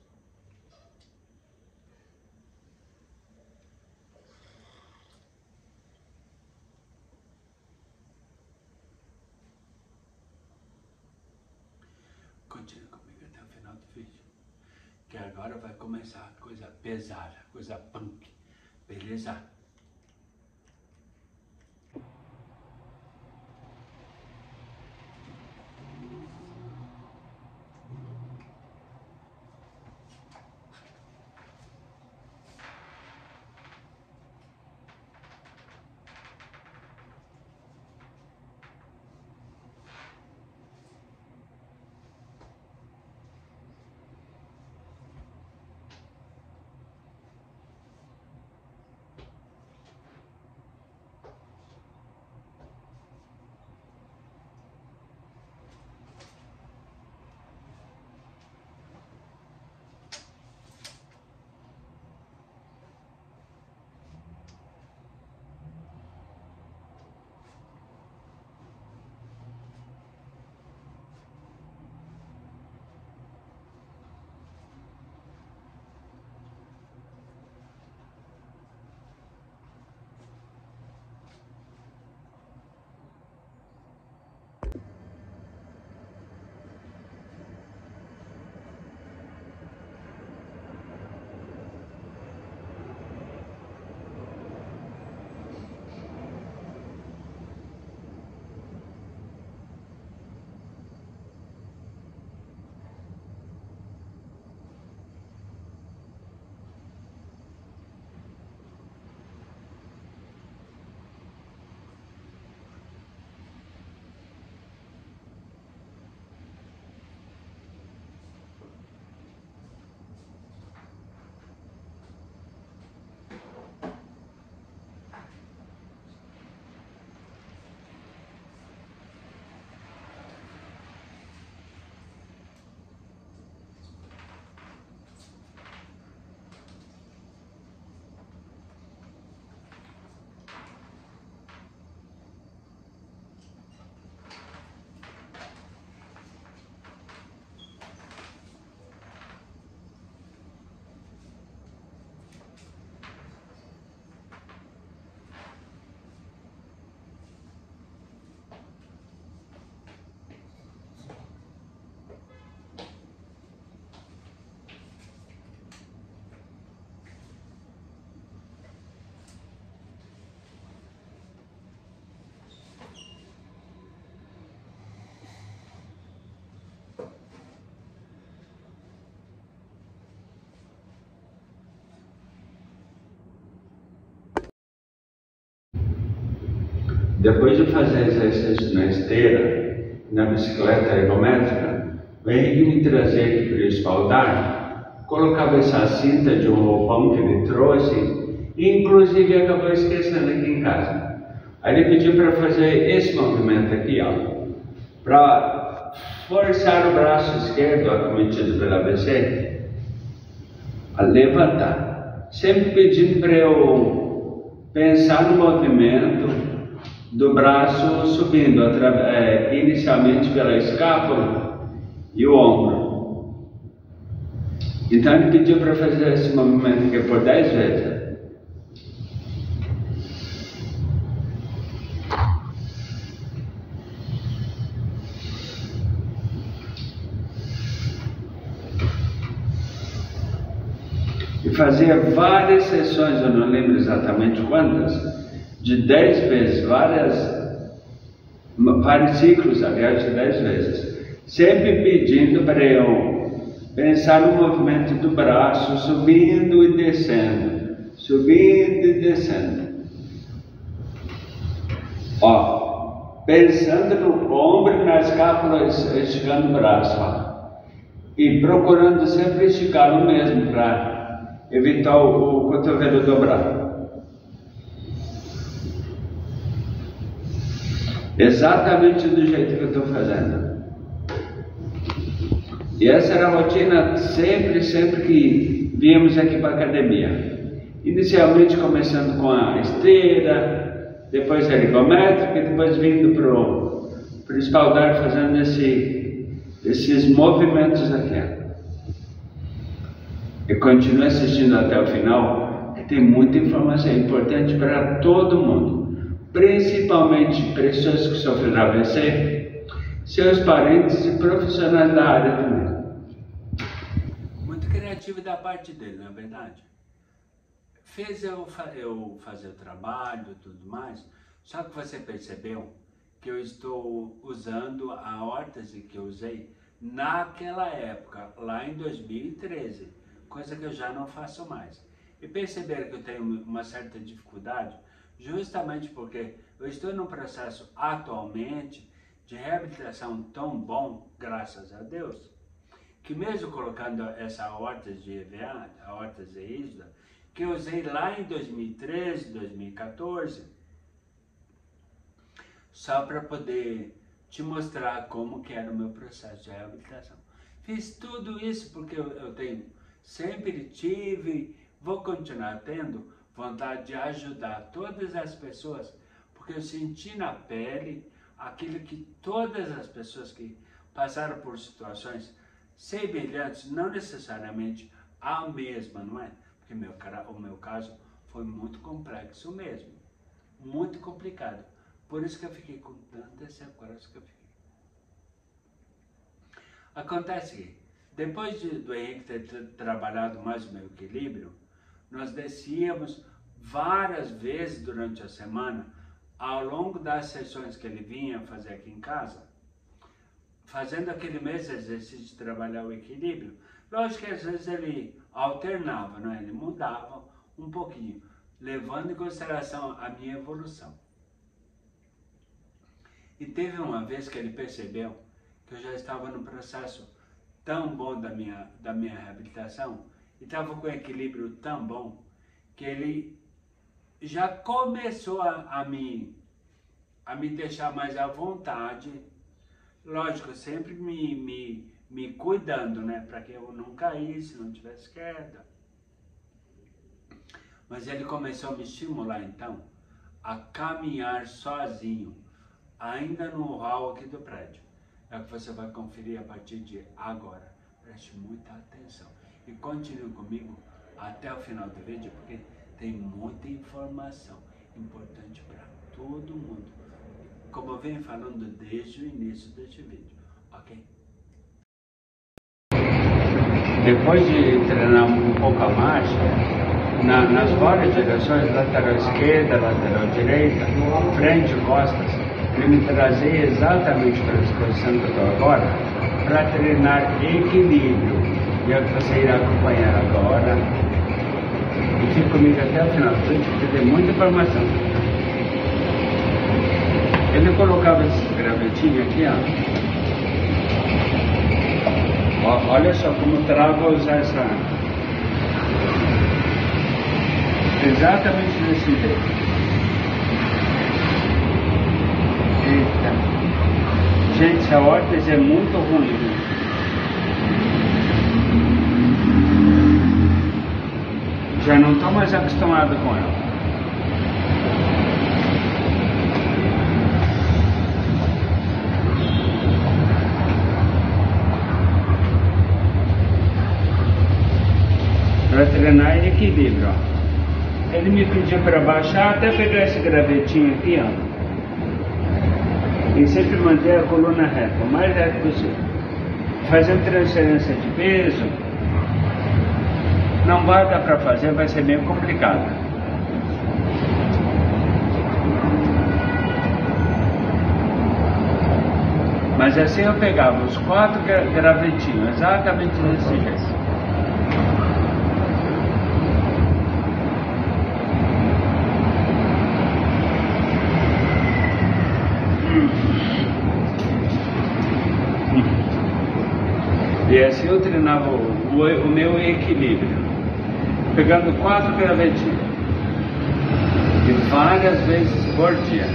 A: Continue comigo até o final do vídeo, que agora vai começar a coisa pesada, coisa punk, beleza? Depois de fazer exercício na esteira, na bicicleta ergométrica, o Henrique me trazia aqui para o espaldar, colocava essa cinta de um roupão que ele trouxe e inclusive acabou esquecendo aqui em casa. Aí ele pediu para fazer esse movimento aqui, ó, para forçar o braço esquerdo, acometido pela ABC, a levantar. Sempre pedindo para eu pensar no movimento do braço subindo, inicialmente pela escápula e o ombro. Então ele pediu para fazer esse movimento aqui por 10 vezes. E fazia várias sessões, eu não lembro exatamente quantas, de 10 vezes, vários ciclos, aliás, de 10 vezes. Sempre pedindo para eu pensar no movimento do braço, subindo e descendo, subindo e descendo. Ó, pensando no ombro e na escápula, esticando o braço, ó. E procurando sempre esticar o mesmo para evitar o cotovelo dobrar. Exatamente do jeito que eu estou fazendo. E essa era a rotina sempre que víamos aqui para a academia. Inicialmente começando com a esteira, depois a ergométrica e depois vindo para o espaldar fazendo esses movimentos aqui. E continue assistindo até o final, que tem muita informação importante para todo mundo, principalmente pessoas que sofreram AVC, seus parentes e profissionais da área também. Muito criativo da parte dele, não é verdade? Fez eu fazer o trabalho e tudo mais, só que você percebeu que eu estou usando a órtese que eu usei naquela época, lá em 2013. Coisa que eu já não faço mais. E perceberam que eu tenho uma certa dificuldade, justamente porque eu estou num processo atualmente de reabilitação tão bom, graças a Deus, que mesmo colocando essa órtese de EVA, a órtese rígida, que eu usei lá em 2013, 2014, só para poder te mostrar como que era o meu processo de reabilitação. Fiz tudo isso porque eu sempre tive, vou continuar tendo vontade de ajudar todas as pessoas, porque eu senti na pele aquilo que todas as pessoas que passaram por situações semelhantes, não necessariamente a mesma, não é? Porque o meu caso foi muito complexo mesmo, muito complicado. Por isso que eu fiquei com tantas sequelas que eu fiquei. Acontece que depois do Henrique ter trabalhado mais o meu equilíbrio, nós descíamos várias vezes durante a semana, ao longo das sessões que ele vinha fazer aqui em casa, fazendo aquele mesmo exercício de trabalhar o equilíbrio. Lógico que às vezes ele alternava, não é? Ele mudava um pouquinho, levando em consideração a minha evolução. E teve uma vez que ele percebeu que eu já estava no processo tão bom da minha reabilitação, e estava com um equilíbrio tão bom, que ele já começou a me deixar mais à vontade, lógico, sempre me cuidando, né, para que eu não caísse, não tivesse queda. Mas ele começou a me estimular, então, a caminhar sozinho, ainda no hall aqui do prédio. É o que você vai conferir a partir de agora. Preste muita atenção e continue comigo até o final do vídeo, porque tem muita informação importante para todo mundo, como eu venho falando desde o início deste vídeo, ok? Depois de treinar um pouco a marcha, nas várias direções, lateral esquerda, lateral direita, frente e costas, ele me trazia exatamente para a disposição que eu estou agora, para treinar equilíbrio. E é o que você irá acompanhar agora. E fique comigo até o final do vídeo, porque tem muita informação. Ele colocava esse gravetinho aqui, ó. Olha só como trava usar essa. Exatamente desse jeito. Eita. Gente, essa órtese é muito ruim, né? Já não estou mais acostumado com ela. Para treinar em equilíbrio, ó. Ele me pediu para baixar até pegar esse gravetinho aqui, ó. E sempre manter a coluna reta, o mais reta possível. Fazendo transferência de peso, não vai dar para fazer, vai ser meio complicado. Mas assim eu pegava os 4 gravetinhos, exatamente desse jeito. E assim eu treinava o meu equilíbrio, pegando 4 gravetinhos e várias vezes por dia.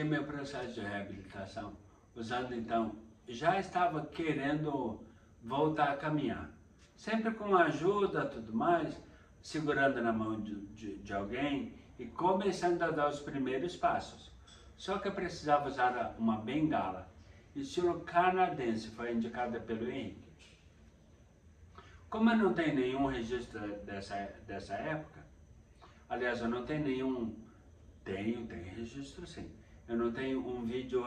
A: Meu processo de reabilitação, usando então, já estava querendo voltar a caminhar, sempre com ajuda, tudo mais, segurando na mão de alguém e começando a dar os primeiros passos. Só que eu precisava usar uma bengala, estilo canadense, foi indicada pelo Henrique. Como eu não tenho nenhum registro dessa época, aliás, eu não tenho nenhum, tenho registro sim. Eu não tenho um vídeo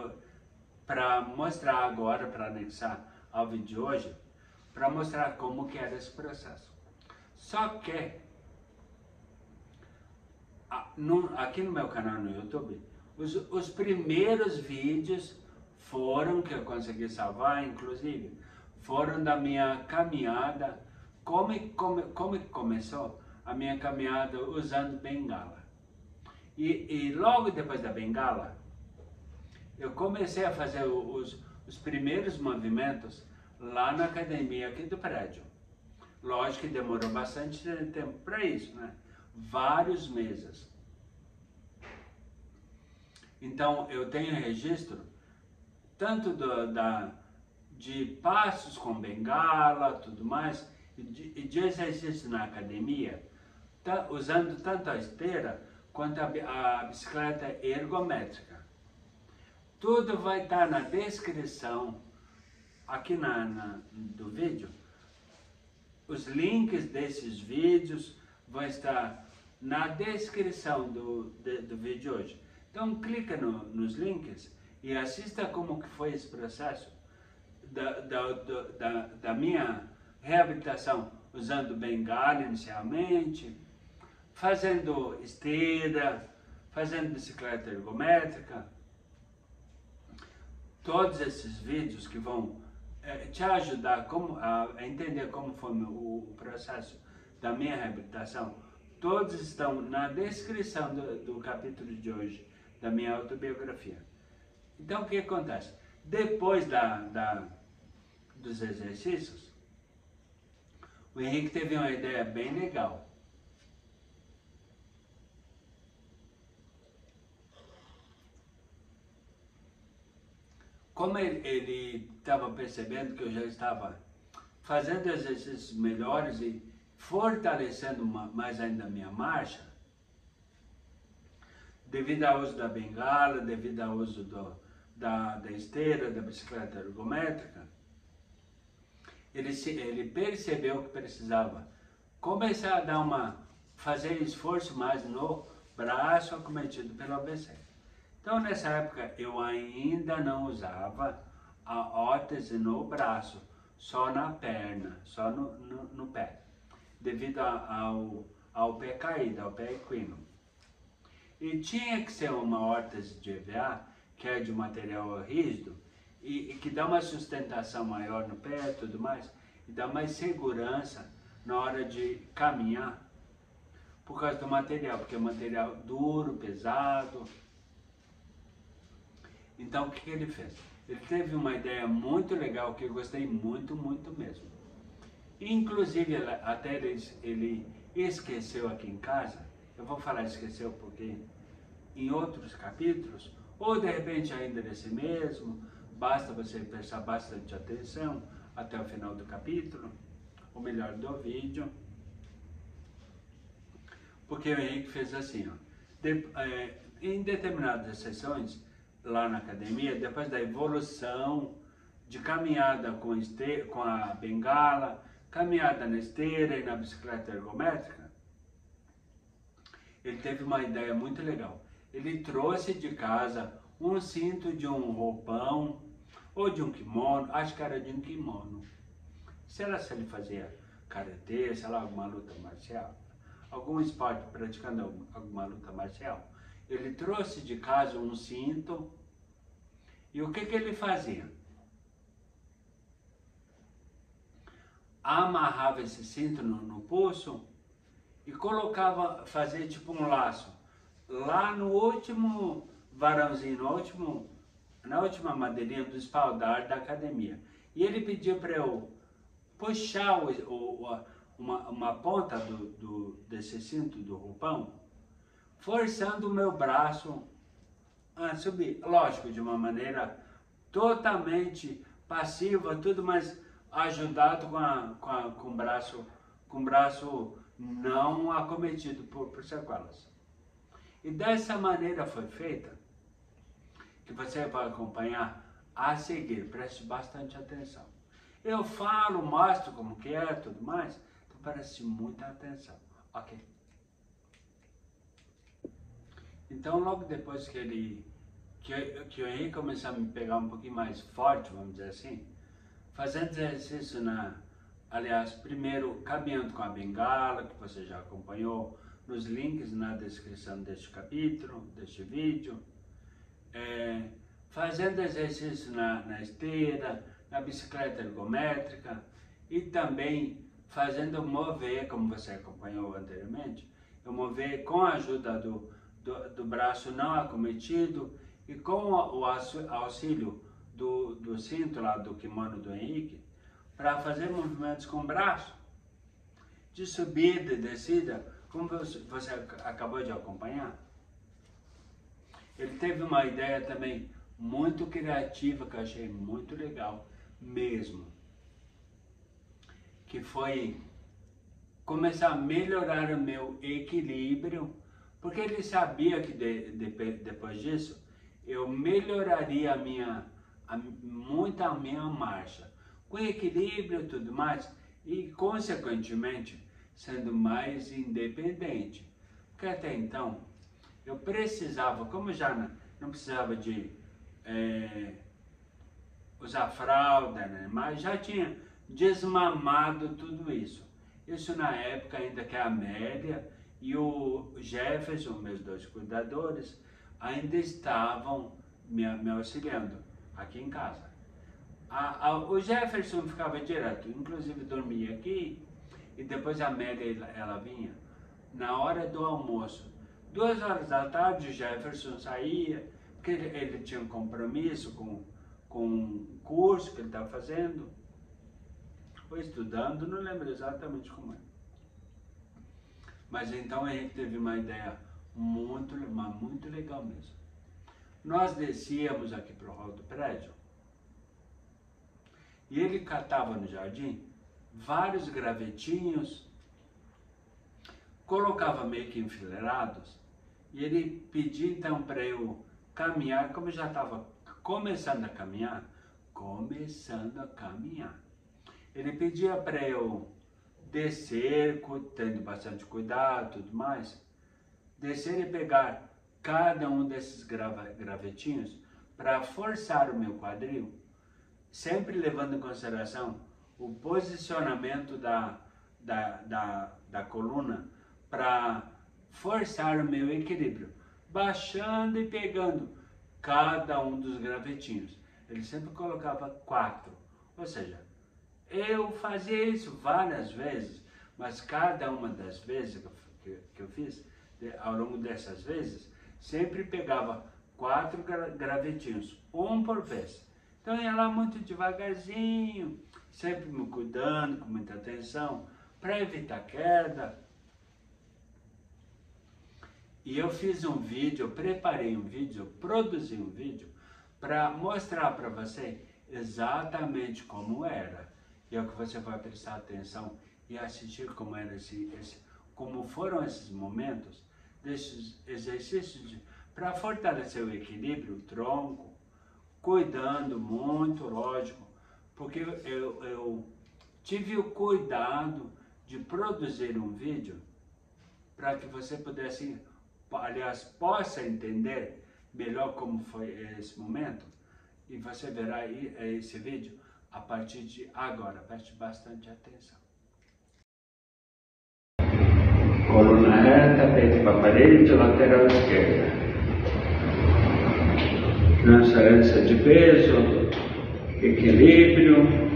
A: para mostrar agora, para anexar ao vídeo de hoje, para mostrar como que era esse processo. Só que, aqui no meu canal no YouTube, os primeiros vídeos foram, que eu consegui salvar, inclusive, foram da minha caminhada, como começou a minha caminhada usando bengala. E logo depois da bengala, eu comecei a fazer os primeiros movimentos lá na academia aqui do prédio. Lógico que demorou bastante tempo para isso, né? Vários meses. Então eu tenho registro tanto de passos com bengala, tudo mais, e de exercício na academia, usando tanto a esteira quanto a bicicleta ergométrica. Tudo vai estar na descrição aqui do vídeo. Os links desses vídeos vão estar na descrição do vídeo de hoje. Então clica nos links e assista como que foi esse processo da minha reabilitação usando bengala inicialmente, fazendo esteira, fazendo bicicleta ergométrica. Todos esses vídeos que vão te ajudar a entender como foi o processo da minha reabilitação, todos estão na descrição do capítulo de hoje, da minha autobiografia. Então o que acontece? Depois dos exercícios, o Henrique teve uma ideia bem legal. Como ele estava percebendo que eu já estava fazendo exercícios melhores e fortalecendo mais ainda a minha marcha, devido ao uso da bengala, devido ao uso da esteira, da bicicleta ergométrica, ele percebeu que precisava começar a fazer esforço mais no braço acometido pelo AVC. Então, nessa época, eu ainda não usava a órtese no braço, só na perna, só no pé, devido ao pé caído, ao pé equino. E tinha que ser uma órtese de EVA, que é de material rígido, e que dá uma sustentação maior no pé e tudo mais, e dá mais segurança na hora de caminhar, por causa do material, porque é um material duro, pesado. Então, o que ele fez? Ele teve uma ideia muito legal, que eu gostei muito, muito mesmo. Inclusive, até ele esqueceu aqui em casa, eu vou falar esqueceu porque em outros capítulos, ou de repente ainda nesse mesmo, basta você prestar bastante atenção até o final do capítulo, ou melhor, do vídeo, porque o Henrique fez assim, ó, em determinadas sessões, lá na academia, depois da evolução de caminhada com a bengala, caminhada na esteira e na bicicleta ergométrica, ele teve uma ideia muito legal. Ele trouxe de casa um cinto de um roupão, ou de um kimono, acho que era de um kimono. Se ele fazia karatê, sei lá, alguma luta marcial, algum esporte praticando alguma luta marcial, ele trouxe de casa um cinto, e o que ele fazia? Amarrava esse cinto no pulso e fazia tipo um laço lá no último varãozinho, na última madeirinha do espaldar da academia. E ele pediu para eu puxar uma ponta desse cinto do roupão, forçando o meu braço a subir. Lógico, de uma maneira totalmente passiva, tudo, mas ajudado com o braço não acometido por sequelas. E dessa maneira foi feita, que você vai acompanhar a seguir, preste bastante atenção. Eu falo, mostro como que é, tudo mais, então preste muita atenção, ok? Então, logo depois que o Henrique começou a me pegar um pouquinho mais forte, vamos dizer assim, fazendo exercício aliás, primeiro caminhando com a bengala, que você já acompanhou, nos links na descrição deste capítulo, deste vídeo, fazendo exercício na esteira, na bicicleta ergométrica e também fazendo mover, como você acompanhou anteriormente, eu mover com a ajuda do braço não acometido e com o auxílio do cinto lá do kimono do Henrique, para fazer movimentos com o braço, de subida e descida, como você acabou de acompanhar. Ele teve uma ideia também muito criativa, que eu achei muito legal mesmo, que foi começar a melhorar o meu equilíbrio, porque ele sabia que depois disso eu melhoraria muito a minha marcha, com equilíbrio e tudo mais, e consequentemente sendo mais independente. Porque até então eu precisava, como já não precisava de usar fralda, né? Mas já tinha desmamado tudo isso. Isso na época ainda que a Amélia e o Jefferson, meus dois cuidadores, ainda estavam me auxiliando aqui em casa. O Jefferson ficava direto, inclusive dormia aqui, e depois a Amélia ela vinha na hora do almoço. 2 horas da tarde o Jefferson saía, porque ele tinha um compromisso com um curso que ele estava fazendo, ou estudando, não lembro exatamente como é. Mas então a gente teve uma ideia muito legal mesmo. Nós descíamos aqui para o hall do prédio, e ele catava no jardim vários gravetinhos, colocava meio que enfileirados, e ele pedia então para eu caminhar, como eu já estava começando a caminhar, ele pedia para eu descer, tendo bastante cuidado, tudo mais, descer e pegar cada um desses gravetinhos para forçar o meu quadril, sempre levando em consideração o posicionamento da coluna para forçar o meu equilíbrio, baixando e pegando cada um dos gravetinhos. Ele sempre colocava 4, ou seja, eu fazia isso várias vezes, mas cada uma das vezes que eu fiz, ao longo dessas vezes, sempre pegava 4 gravetinhos, um por vez. Então eu ia lá muito devagarzinho, sempre me cuidando, com muita atenção, para evitar queda. E eu fiz um vídeo, eu preparei um vídeo, eu produzi um vídeo para mostrar para você exatamente como era. E é o que você vai prestar atenção e assistir como era como foram esses momentos, desses exercícios para fortalecer o equilíbrio, o tronco, cuidando muito, lógico, porque eu tive o cuidado de produzir um vídeo para que você pudesse, aliás, possa entender melhor como foi esse momento, e você verá aí esse vídeo a partir de agora. Preste bastante atenção. Coluna reta, peito para a parede, lateral esquerda. Transferência de peso, equilíbrio.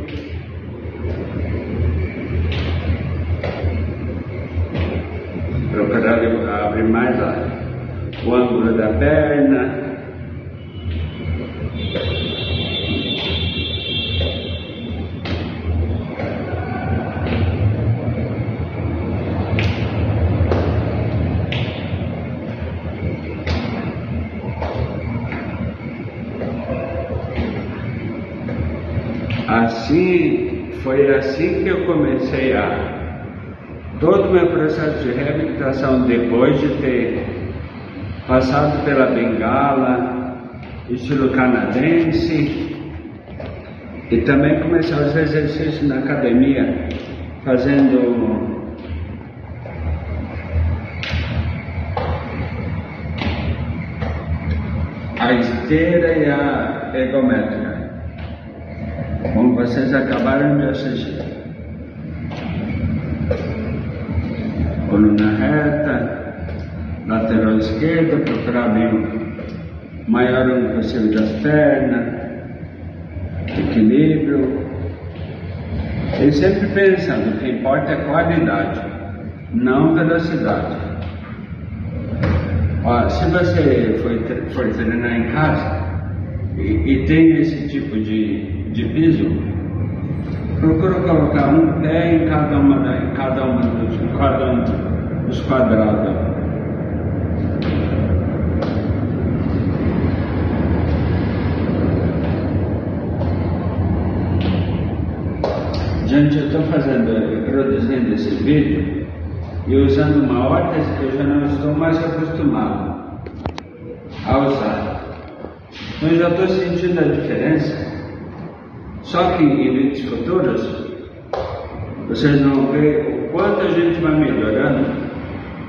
A: Procurar abrir mais o ângulo da perna. Foi assim que eu comecei todo o meu processo de reabilitação, depois de ter passado pela bengala, estilo canadense, e também comecei os exercícios na academia, fazendo a esteira e a ergométrica, como vocês acabaram de assistir. Coluna reta, lateral esquerda, procurar bem o maior ângulo possível das pernas, equilíbrio. E sempre pensando, o que importa é qualidade, não velocidade. Ó, se você for treinar em casa e tem esse tipo de piso, procura colocar um pé em cada um dos quadrados. Gente, eu estou produzindo esse vídeo e usando uma órtese que eu já não estou mais acostumado a usar. Então eu já estou sentindo a diferença. Só que em vídeos futuros, vocês vão ver o quanto a gente vai melhorando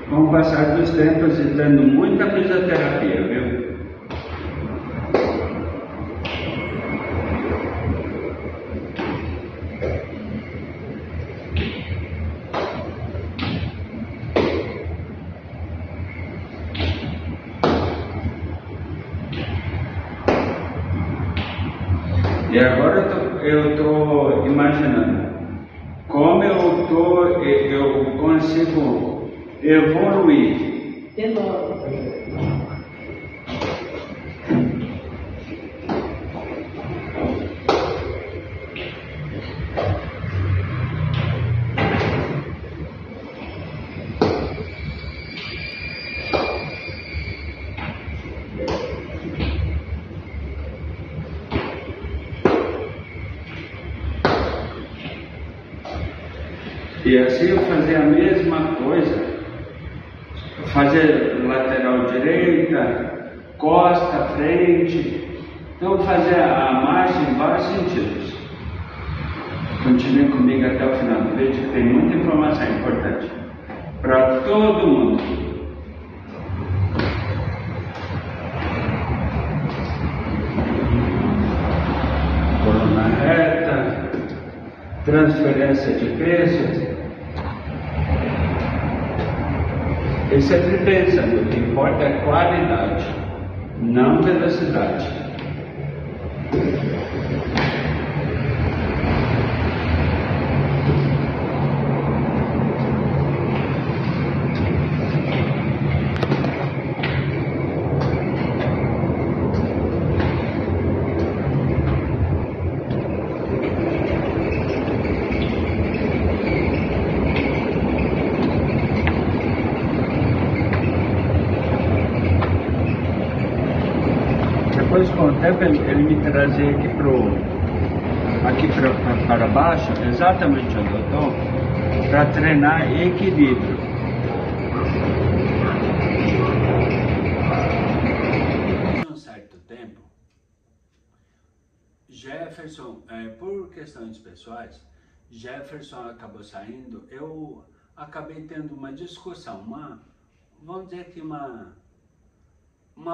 A: com o passar dos tempos e tendo muita fisioterapia, viu? E agora eu estou imaginando como eu consigo evoluir. E assim eu fazia a mesma coisa, fazer lateral direita, costa, frente, Então eu vou fazer a marcha em vários sentidos. Continue comigo até o final do vídeo, que tem muita informação importante para todo mundo. Coluna reta, transferência de peso. E sempre pensando, o que importa é qualidade, não velocidade. Depois, com o tempo, ele me trazia aqui para baixo, exatamente onde eu estou, para treinar equilíbrio. Por um certo tempo, Jefferson, por questões pessoais, Jefferson acabou saindo, eu acabei tendo uma discussão, vamos dizer que uma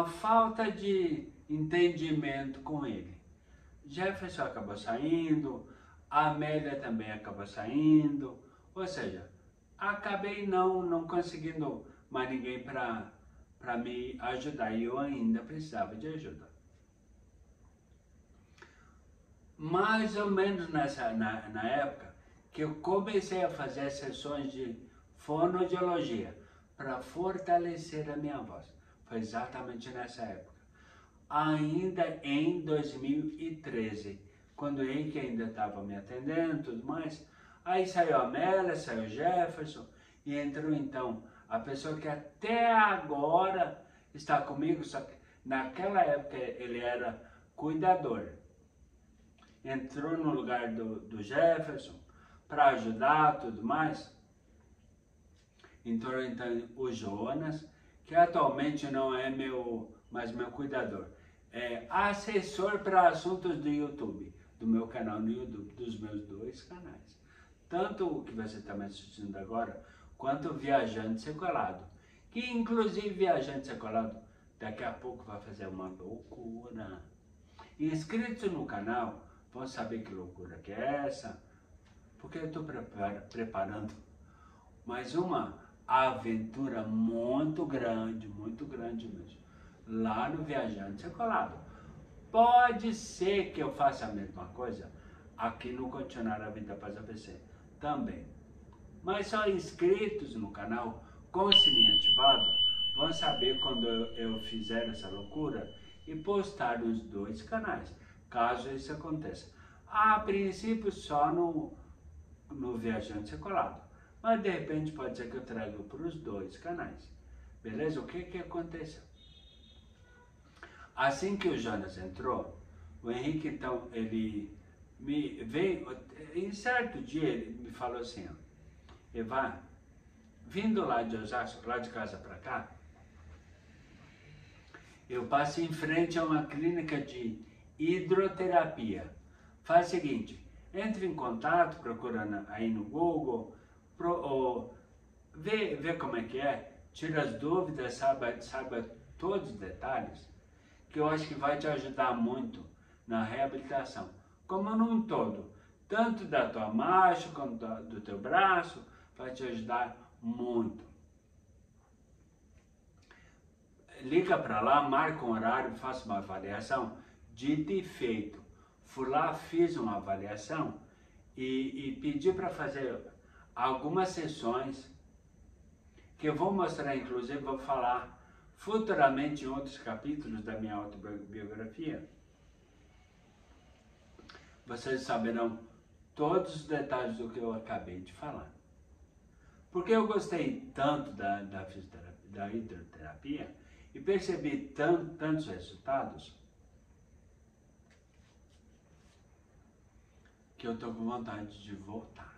A: falta de entendimento com ele. Jefferson acabou saindo, a Amélia também acabou saindo, ou seja, acabei não conseguindo mais ninguém para me ajudar, e eu ainda precisava de ajuda. Mais ou menos na época que eu comecei a fazer sessões de fonoaudiologia para fortalecer a minha voz. Foi exatamente nessa época. Ainda em 2013, quando o Henrique ainda estava me atendendo e tudo mais, aí saiu a Amélia, saiu o Jefferson, e entrou então a pessoa que até agora está comigo, só que naquela época ele era cuidador. Entrou no lugar do Jefferson para ajudar e tudo mais. Entrou então o Jonas, que atualmente não é mais meu cuidador. É assessor para assuntos do YouTube, do meu canal no YouTube, dos meus dois canais. Tanto o que você está me assistindo agora, quanto o Viajante Sequelado. Que inclusive Viajante Sequelado daqui a pouco vai fazer uma loucura. Inscritos no canal vão saber que loucura que é essa, porque eu estou preparando mais uma aventura muito grande mesmo, lá no Viajante Sequelado. Pode ser que eu faça a mesma coisa aqui no Continuar a Vida Após a AVC também. Mas só inscritos no canal, com o sininho ativado, vão saber quando eu fizer essa loucura e postar nos dois canais, caso isso aconteça. A princípio só no Viajante Sequelado, mas de repente pode ser que eu traga para os dois canais. Beleza? O que aconteceu? Assim que o Jonas entrou, o Henrique então, ele me veio, em certo dia ele me falou assim, ó, Evan, vindo lá de Osasco, lá de casa para cá, eu passo em frente a uma clínica de hidroterapia. Faz o seguinte, entre em contato, procura aí no Google, vê como é que é, tira as dúvidas, saiba todos os detalhes, que eu acho que vai te ajudar muito na reabilitação, como num todo, tanto da tua marcha quanto do teu braço, vai te ajudar muito. Liga para lá, marca um horário, faça uma avaliação, dito e feito. Fui lá, fiz uma avaliação e pedi para fazer algumas sessões que eu vou mostrar, inclusive vou falar futuramente em outros capítulos da minha autobiografia. Vocês saberão todos os detalhes do que eu acabei de falar. Porque eu gostei tanto da fisioterapia, da hidroterapia, e percebi tantos resultados, que eu estou com vontade de voltar.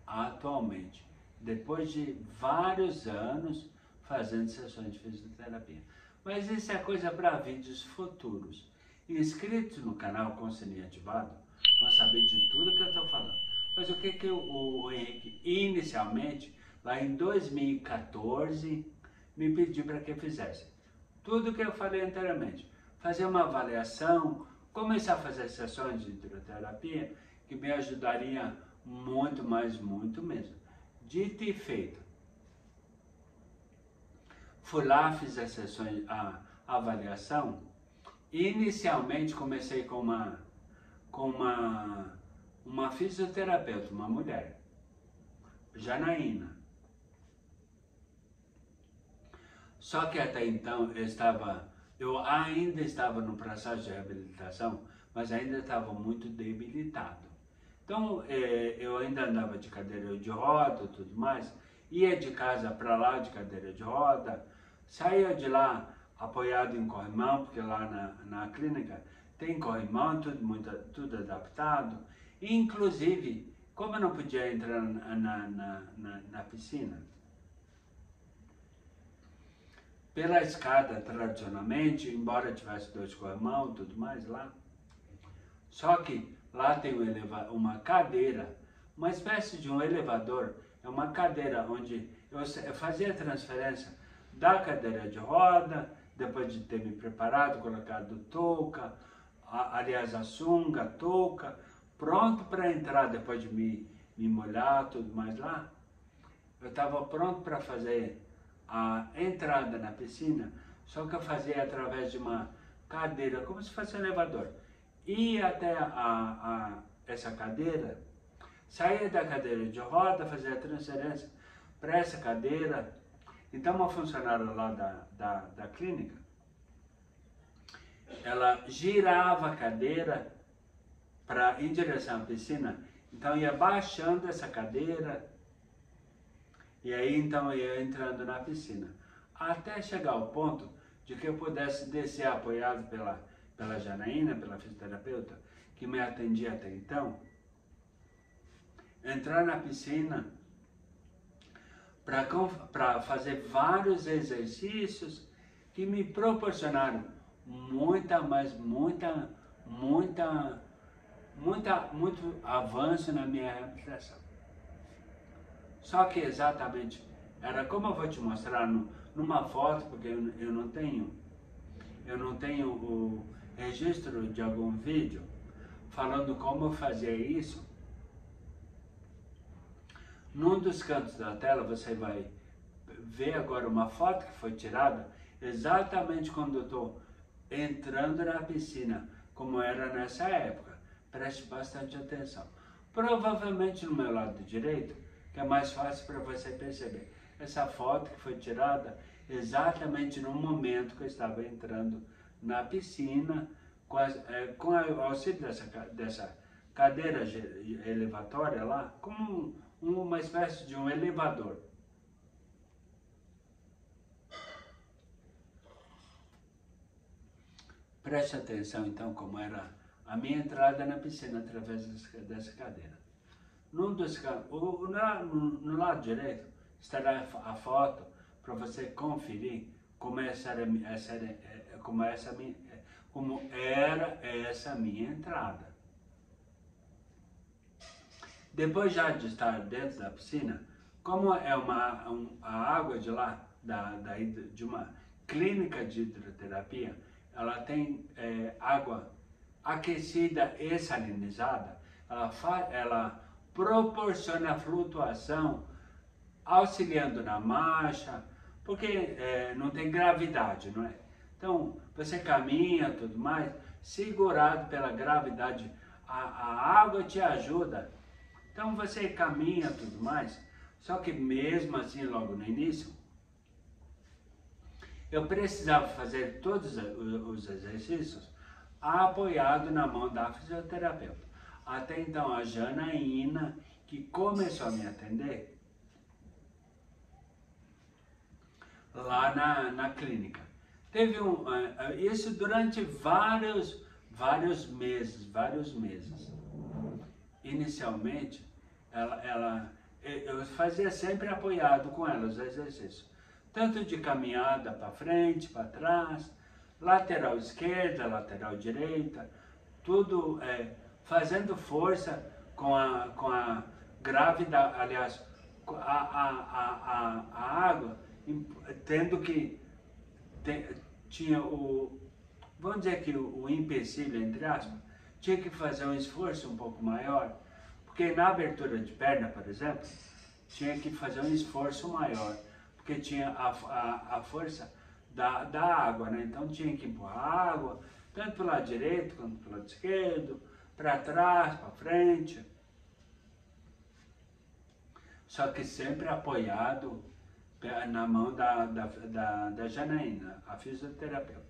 A: Atualmente, depois de vários anos fazendo sessões de fisioterapia. Mas isso é coisa para vídeos futuros. inscritos no canal com o sininho ativado, vão saber de tudo que eu estou falando. Mas o que o Henrique, inicialmente, lá em 2014, me pediu para que eu fizesse? Tudo que eu falei anteriormente. Fazer uma avaliação, começar a fazer sessões de hidroterapia, que me ajudaria muito, mas muito mesmo. Dito e feito. Fui lá, fiz as sessões, a avaliação. Inicialmente comecei com uma fisioterapeuta, uma mulher, Janaína. Só que até então eu ainda estava no processo de reabilitação, mas ainda estava muito debilitado. Então eu ainda andava de cadeira de roda e tudo mais, ia de casa para lá de cadeira de roda, saía de lá apoiado em corrimão, porque lá na clínica tem corrimão, tudo adaptado. Inclusive, como eu não podia entrar na piscina, pela escada tradicionalmente, embora tivesse 2 corrimão e tudo mais lá, só que lá tem uma cadeira, uma espécie de um elevador, é uma cadeira onde eu fazia a transferência da cadeira de roda, depois de ter me preparado, colocado touca, aliás a sunga, touca, pronto para entrar depois de me molhar, tudo mais lá. Eu estava pronto para fazer a entrada na piscina, só que eu fazia através de uma cadeira, como se fosse um elevador. Ia até essa cadeira, saía da cadeira de roda, fazia a transferência para essa cadeira. Então uma funcionária lá da clínica, ela girava a cadeira em direção à piscina, então ia baixando essa cadeira, e aí então eu ia entrando na piscina, até chegar ao ponto de que eu pudesse descer apoiado pela Janaína, pela fisioterapeuta, que me atendia até então, entrar na piscina para fazer vários exercícios que me proporcionaram muito avanço na minha reabilitação. Só que exatamente, era como eu vou te mostrar numa foto, porque eu não tenho o registro de algum vídeo falando como eu fazia isso. Num dos cantos da tela você vai ver agora uma foto que foi tirada exatamente quando eu estou entrando na piscina, como era nessa época. Preste bastante atenção. Provavelmente no meu lado direito, que é mais fácil para você perceber. Essa foto que foi tirada exatamente no momento que eu estava entrando na piscina, com o auxílio dessa cadeira elevatória lá, como uma espécie de um elevador. Preste atenção então como era a minha entrada na piscina através dessa cadeira. No lado direito estará a foto para você conferir como era essa minha entrada. Depois já de estar dentro da piscina, como é a água de lá, de uma clínica de hidroterapia, ela tem água aquecida e salinizada, ela proporciona flutuação, auxiliando na marcha, porque não tem gravidade, não é? Então, você caminha tudo mais, segurado pela gravidade, a água te ajuda. Então você caminha tudo mais, só que mesmo assim, logo no início, eu precisava fazer todos os exercícios apoiado na mão da fisioterapeuta. Até então a Janaína, que começou a me atender lá na clínica. Teve isso durante vários meses. Inicialmente, eu fazia sempre apoiado com ela os exercícios, tanto de caminhada para frente, para trás, lateral esquerda, lateral direita, tudo fazendo força com a grávida, aliás, a água, tendo que, tinha vamos dizer que o empecilho, entre aspas, tinha que fazer um esforço um pouco maior, porque na abertura de perna, por exemplo, tinha que fazer um esforço maior, porque tinha a força da água, né? Então tinha que empurrar a água, tanto para o lado direito quanto para o lado esquerdo, para trás, para frente. Só que sempre apoiado na mão da Janaína, a fisioterapeuta.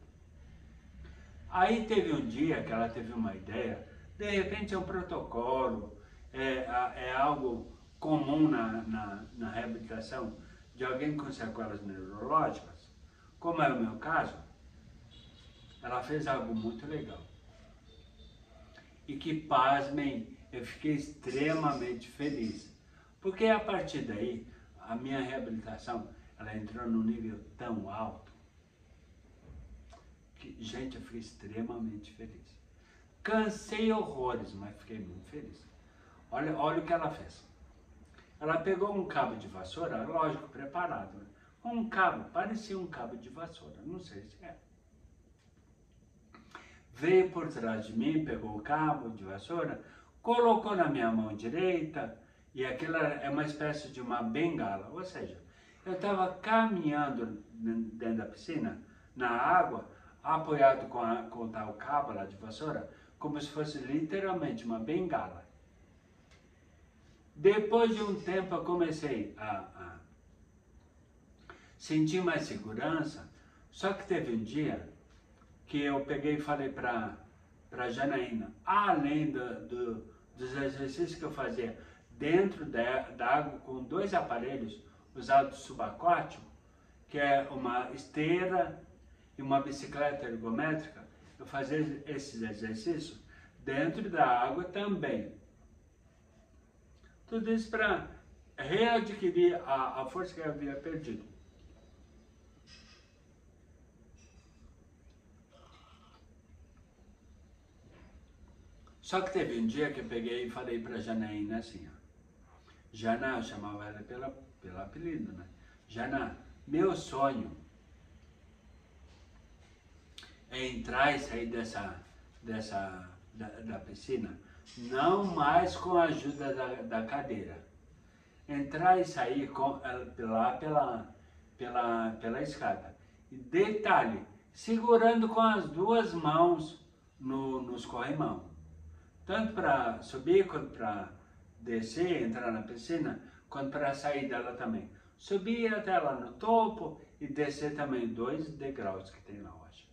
A: Aí teve um dia que ela teve uma ideia, de repente é um protocolo, é algo comum na reabilitação de alguém com sequelas neurológicas, como é o meu caso. Ela fez algo muito legal. E que, pasmem, eu fiquei extremamente feliz. Porque a partir daí, a minha reabilitação, ela entrou num nível tão alto, que, gente, eu fiquei extremamente feliz. Cansei horrores, mas fiquei muito feliz. Olha o que ela fez. Ela pegou um cabo de vassoura, lógico, preparado, né? Um cabo, parecia um cabo de vassoura, não sei se é. Veio por trás de mim, pegou o cabo de vassoura, colocou na minha mão direita, e aquilo é uma espécie de uma bengala, ou seja, eu estava caminhando dentro da piscina, na água, apoiado com o tal cabo lá de vassoura, como se fosse literalmente uma bengala. Depois de um tempo eu comecei a sentir mais segurança, só que teve um dia que eu peguei e falei para Janaína, além dos exercícios que eu fazia dentro da água com 2 aparelhos usados subaquático, que é uma esteira e uma bicicleta ergométrica, eu fazia esses exercícios dentro da água também. Tudo isso para readquirir a força que eu havia perdido. Só que teve um dia que eu peguei e falei para a Janaína assim, ó. Jana, eu chamava ela pelo apelido, né? Jana, meu sonho é entrar e sair da piscina, não mais com a ajuda da cadeira. Entrar e sair pela escada. E detalhe, segurando com as 2 mãos nos corrimão. Tanto para subir quanto para descer, entrar na piscina, quanto para sair dela também. Subir até lá no topo e descer também 2 degraus que tem lá, eu acho.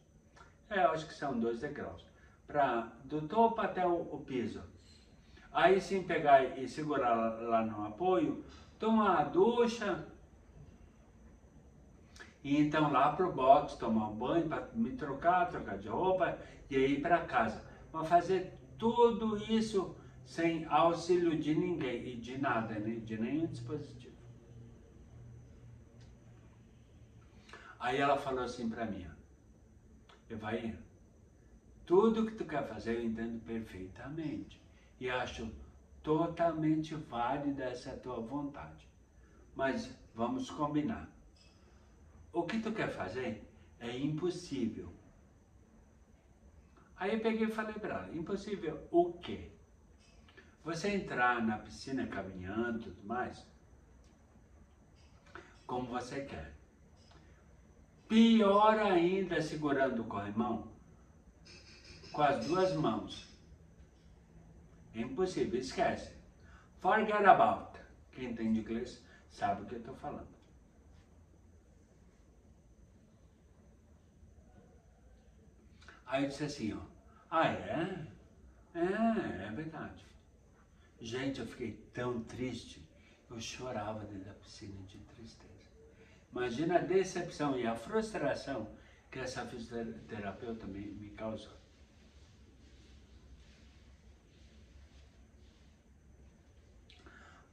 A: Eu acho que são 2 degraus. Do topo até o piso. Aí sim pegar e segurar lá no apoio, tomar a ducha, e então lá pro box, tomar um banho para me trocar de roupa e ir para casa. Mas fazer tudo isso sem auxílio de ninguém e de nada, né? De nenhum dispositivo. Aí ela falou assim para mim, Evair, tudo que tu quer fazer eu entendo perfeitamente e acho totalmente válida essa tua vontade, mas vamos combinar. O que tu quer fazer é impossível. Aí eu peguei e falei para ela, impossível o quê? Você entrar na piscina caminhando e tudo mais, como você quer. Pior ainda, segurando o corrimão com as 2 mãos. É impossível, esquece. Forget about. Quem entende inglês sabe o que eu estou falando. Aí eu disse assim, ó, é? É verdade. Gente, eu fiquei tão triste, eu chorava dentro da piscina de tristeza. Imagina a decepção e a frustração que essa fisioterapeuta me causou.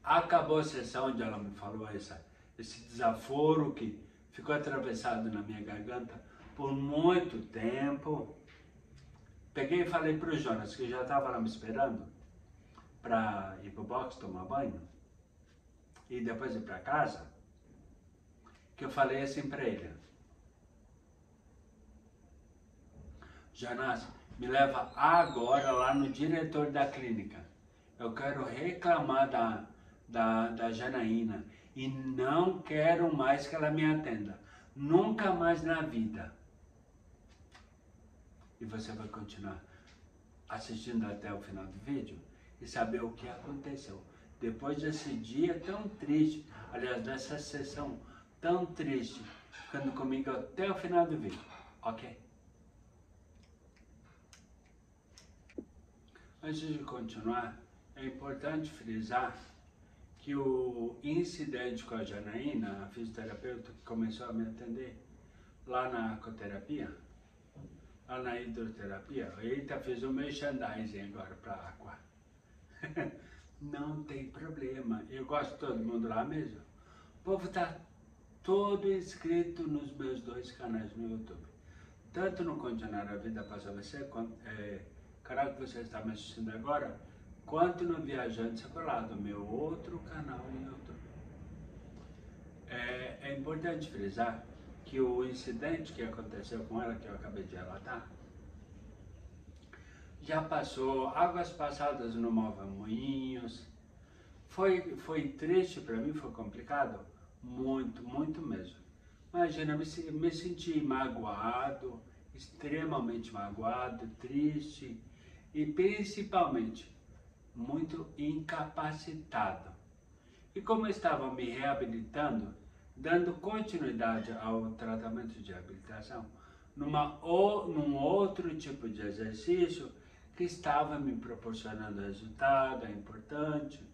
A: Acabou a sessão onde ela me falou esse desaforo que ficou atravessado na minha garganta por muito tempo. Peguei e falei pro Jonas, que já estava lá me esperando, para ir pro box tomar banho, e depois ir para casa, que eu falei assim para ele: Jonas, me leva agora lá no diretor da clínica. Eu quero reclamar da Janaína e não quero mais que ela me atenda. Nunca mais na vida. E você vai continuar assistindo até o final do vídeo e saber o que aconteceu. Depois desse dia tão triste, aliás, dessa sessão tão triste, ficando comigo até o final do vídeo, ok? Antes de continuar, é importante frisar que o incidente com a Janaína, a fisioterapeuta que começou a me atender lá na acoterapia, lá na hidroterapia, eita, fiz um merchandising agora para a Aqua. Não tem problema, eu gosto de todo mundo lá mesmo. O povo está todo inscrito nos meus 2 canais no YouTube. Tanto no Continuar a Vida Após a AVC, canal que você está me assistindo agora, quanto no Viajante Separado, meu outro canal no YouTube. É importante frisar que o incidente que aconteceu com ela, que eu acabei de relatar, já passou, águas passadas no Mova Moinhos. Foi triste para mim, foi complicado, muito, muito mesmo. Imagina, me senti magoado, extremamente magoado, triste e principalmente muito incapacitado. E como eu estava me reabilitando, dando continuidade ao tratamento de reabilitação, num outro tipo de exercício que estava me proporcionando resultado, é importante.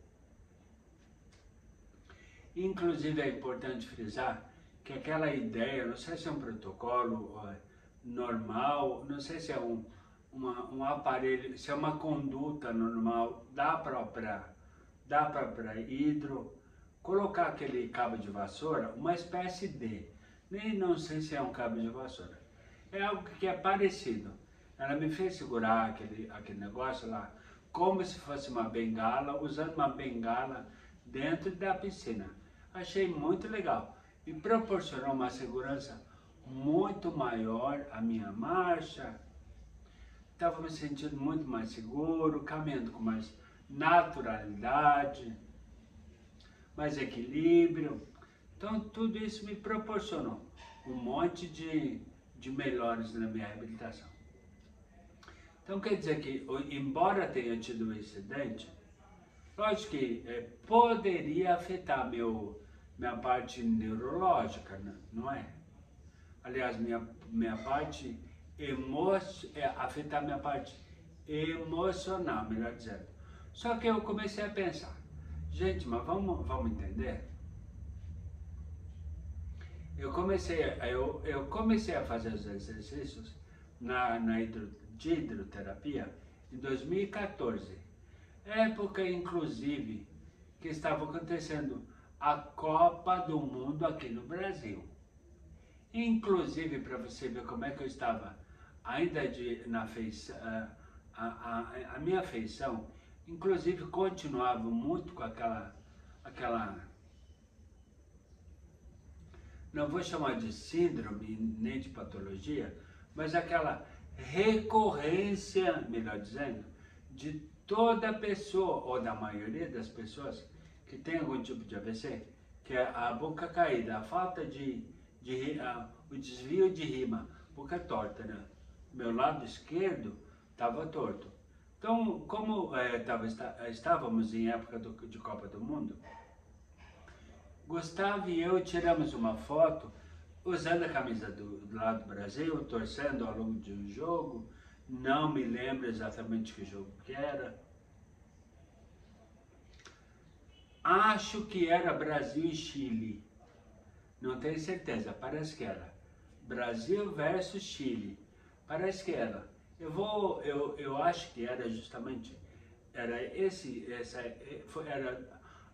A: Inclusive é importante frisar que aquela ideia, não sei se é um protocolo normal, não sei se é um aparelho, se é uma conduta normal da própria hidro, colocar aquele cabo de vassoura, uma espécie de, nem não sei se é um cabo de vassoura, é algo que é parecido. Ela me fez segurar aquele negócio lá, como se fosse uma bengala, usando uma bengala dentro da piscina. Achei muito legal e proporcionou uma segurança muito maior à minha marcha. Estava me sentindo muito mais seguro, caminhando com mais naturalidade, mais equilíbrio. Então tudo isso me proporcionou um monte de melhores na minha reabilitação. Então quer dizer que, embora tenha tido um incidente, lógico que poderia afetar minha parte neurológica, não é? Aliás, minha parte afetar minha parte emocional, melhor dizendo. Só que eu comecei a pensar, gente, mas vamos entender? Eu comecei a fazer os exercícios de hidroterapia em 2014, época inclusive que estava acontecendo a Copa do Mundo aqui no Brasil. Inclusive, para você ver como é que eu estava ainda na feição, a minha feição, inclusive continuava muito com aquela, não vou chamar de síndrome nem de patologia, mas aquela recorrência, melhor dizendo, de toda pessoa, ou da maioria das pessoas que tem algum tipo de AVC, que é a boca caída, a falta o desvio de rima, boca torta, né? Meu lado esquerdo estava torto. Então, como estávamos em época de Copa do Mundo, Gustavo e eu tiramos uma foto usando a camisa do lado do Brasil, torcendo ao longo de um jogo. Não me lembro exatamente que jogo que era. Acho que era Brasil e Chile. Não tenho certeza, parece que era. Brasil versus Chile. Parece que era. Eu acho que era justamente, era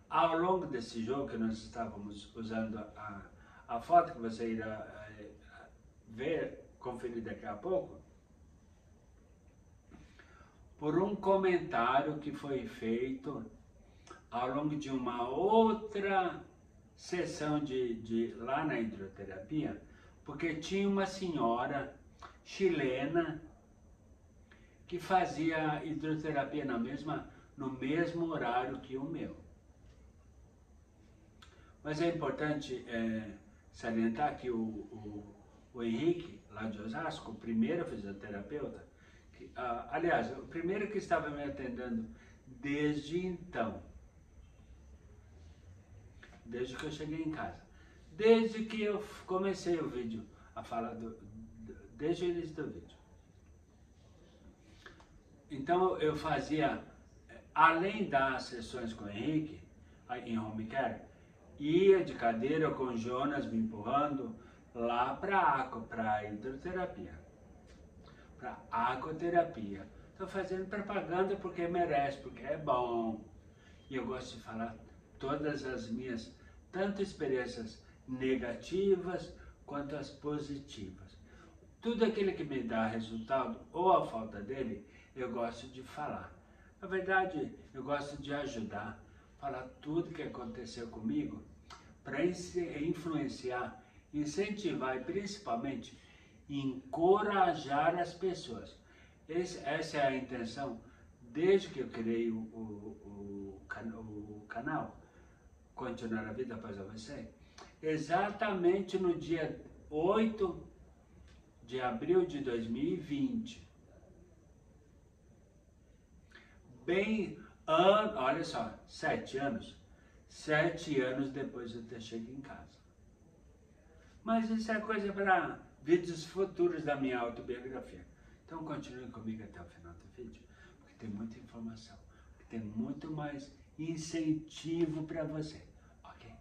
A: ao longo desse jogo que nós estávamos usando a foto que você irá ver conferir daqui a pouco, por um comentário que foi feito ao longo de uma outra sessão lá na hidroterapia, porque tinha uma senhora chilena que fazia hidroterapia no mesmo horário que o meu. Mas é importante salientar que o Henrique, lá de Osasco, o primeiro fisioterapeuta, aliás, o primeiro que estava me atendendo desde então, desde que eu cheguei em casa, desde que eu comecei o vídeo a falar desde o início do vídeo. Então eu fazia, além das sessões com o Henrique, em home care, ia de cadeira com o Jonas me empurrando lá para a hidroterapia, para aquoterapia. Estou fazendo propaganda porque merece, porque é bom. E eu gosto de falar todas as minhas, tanto experiências negativas quanto as positivas. Tudo aquilo que me dá resultado ou a falta dele, eu gosto de falar. Na verdade, eu gosto de ajudar, falar tudo que aconteceu comigo para influenciar, incentivar e principalmente encorajar as pessoas. Essa é a intenção desde que eu criei o canal Continuar a Vida Após a AVC. Exatamente no dia 8 de abril de 2020. Olha só, 7 anos. 7 anos depois de eu ter chegado em casa. Mas isso é coisa para vídeos futuros da minha autobiografia. Então continue comigo até o final do vídeo, porque tem muita informação, porque tem muito mais incentivo para você, ok?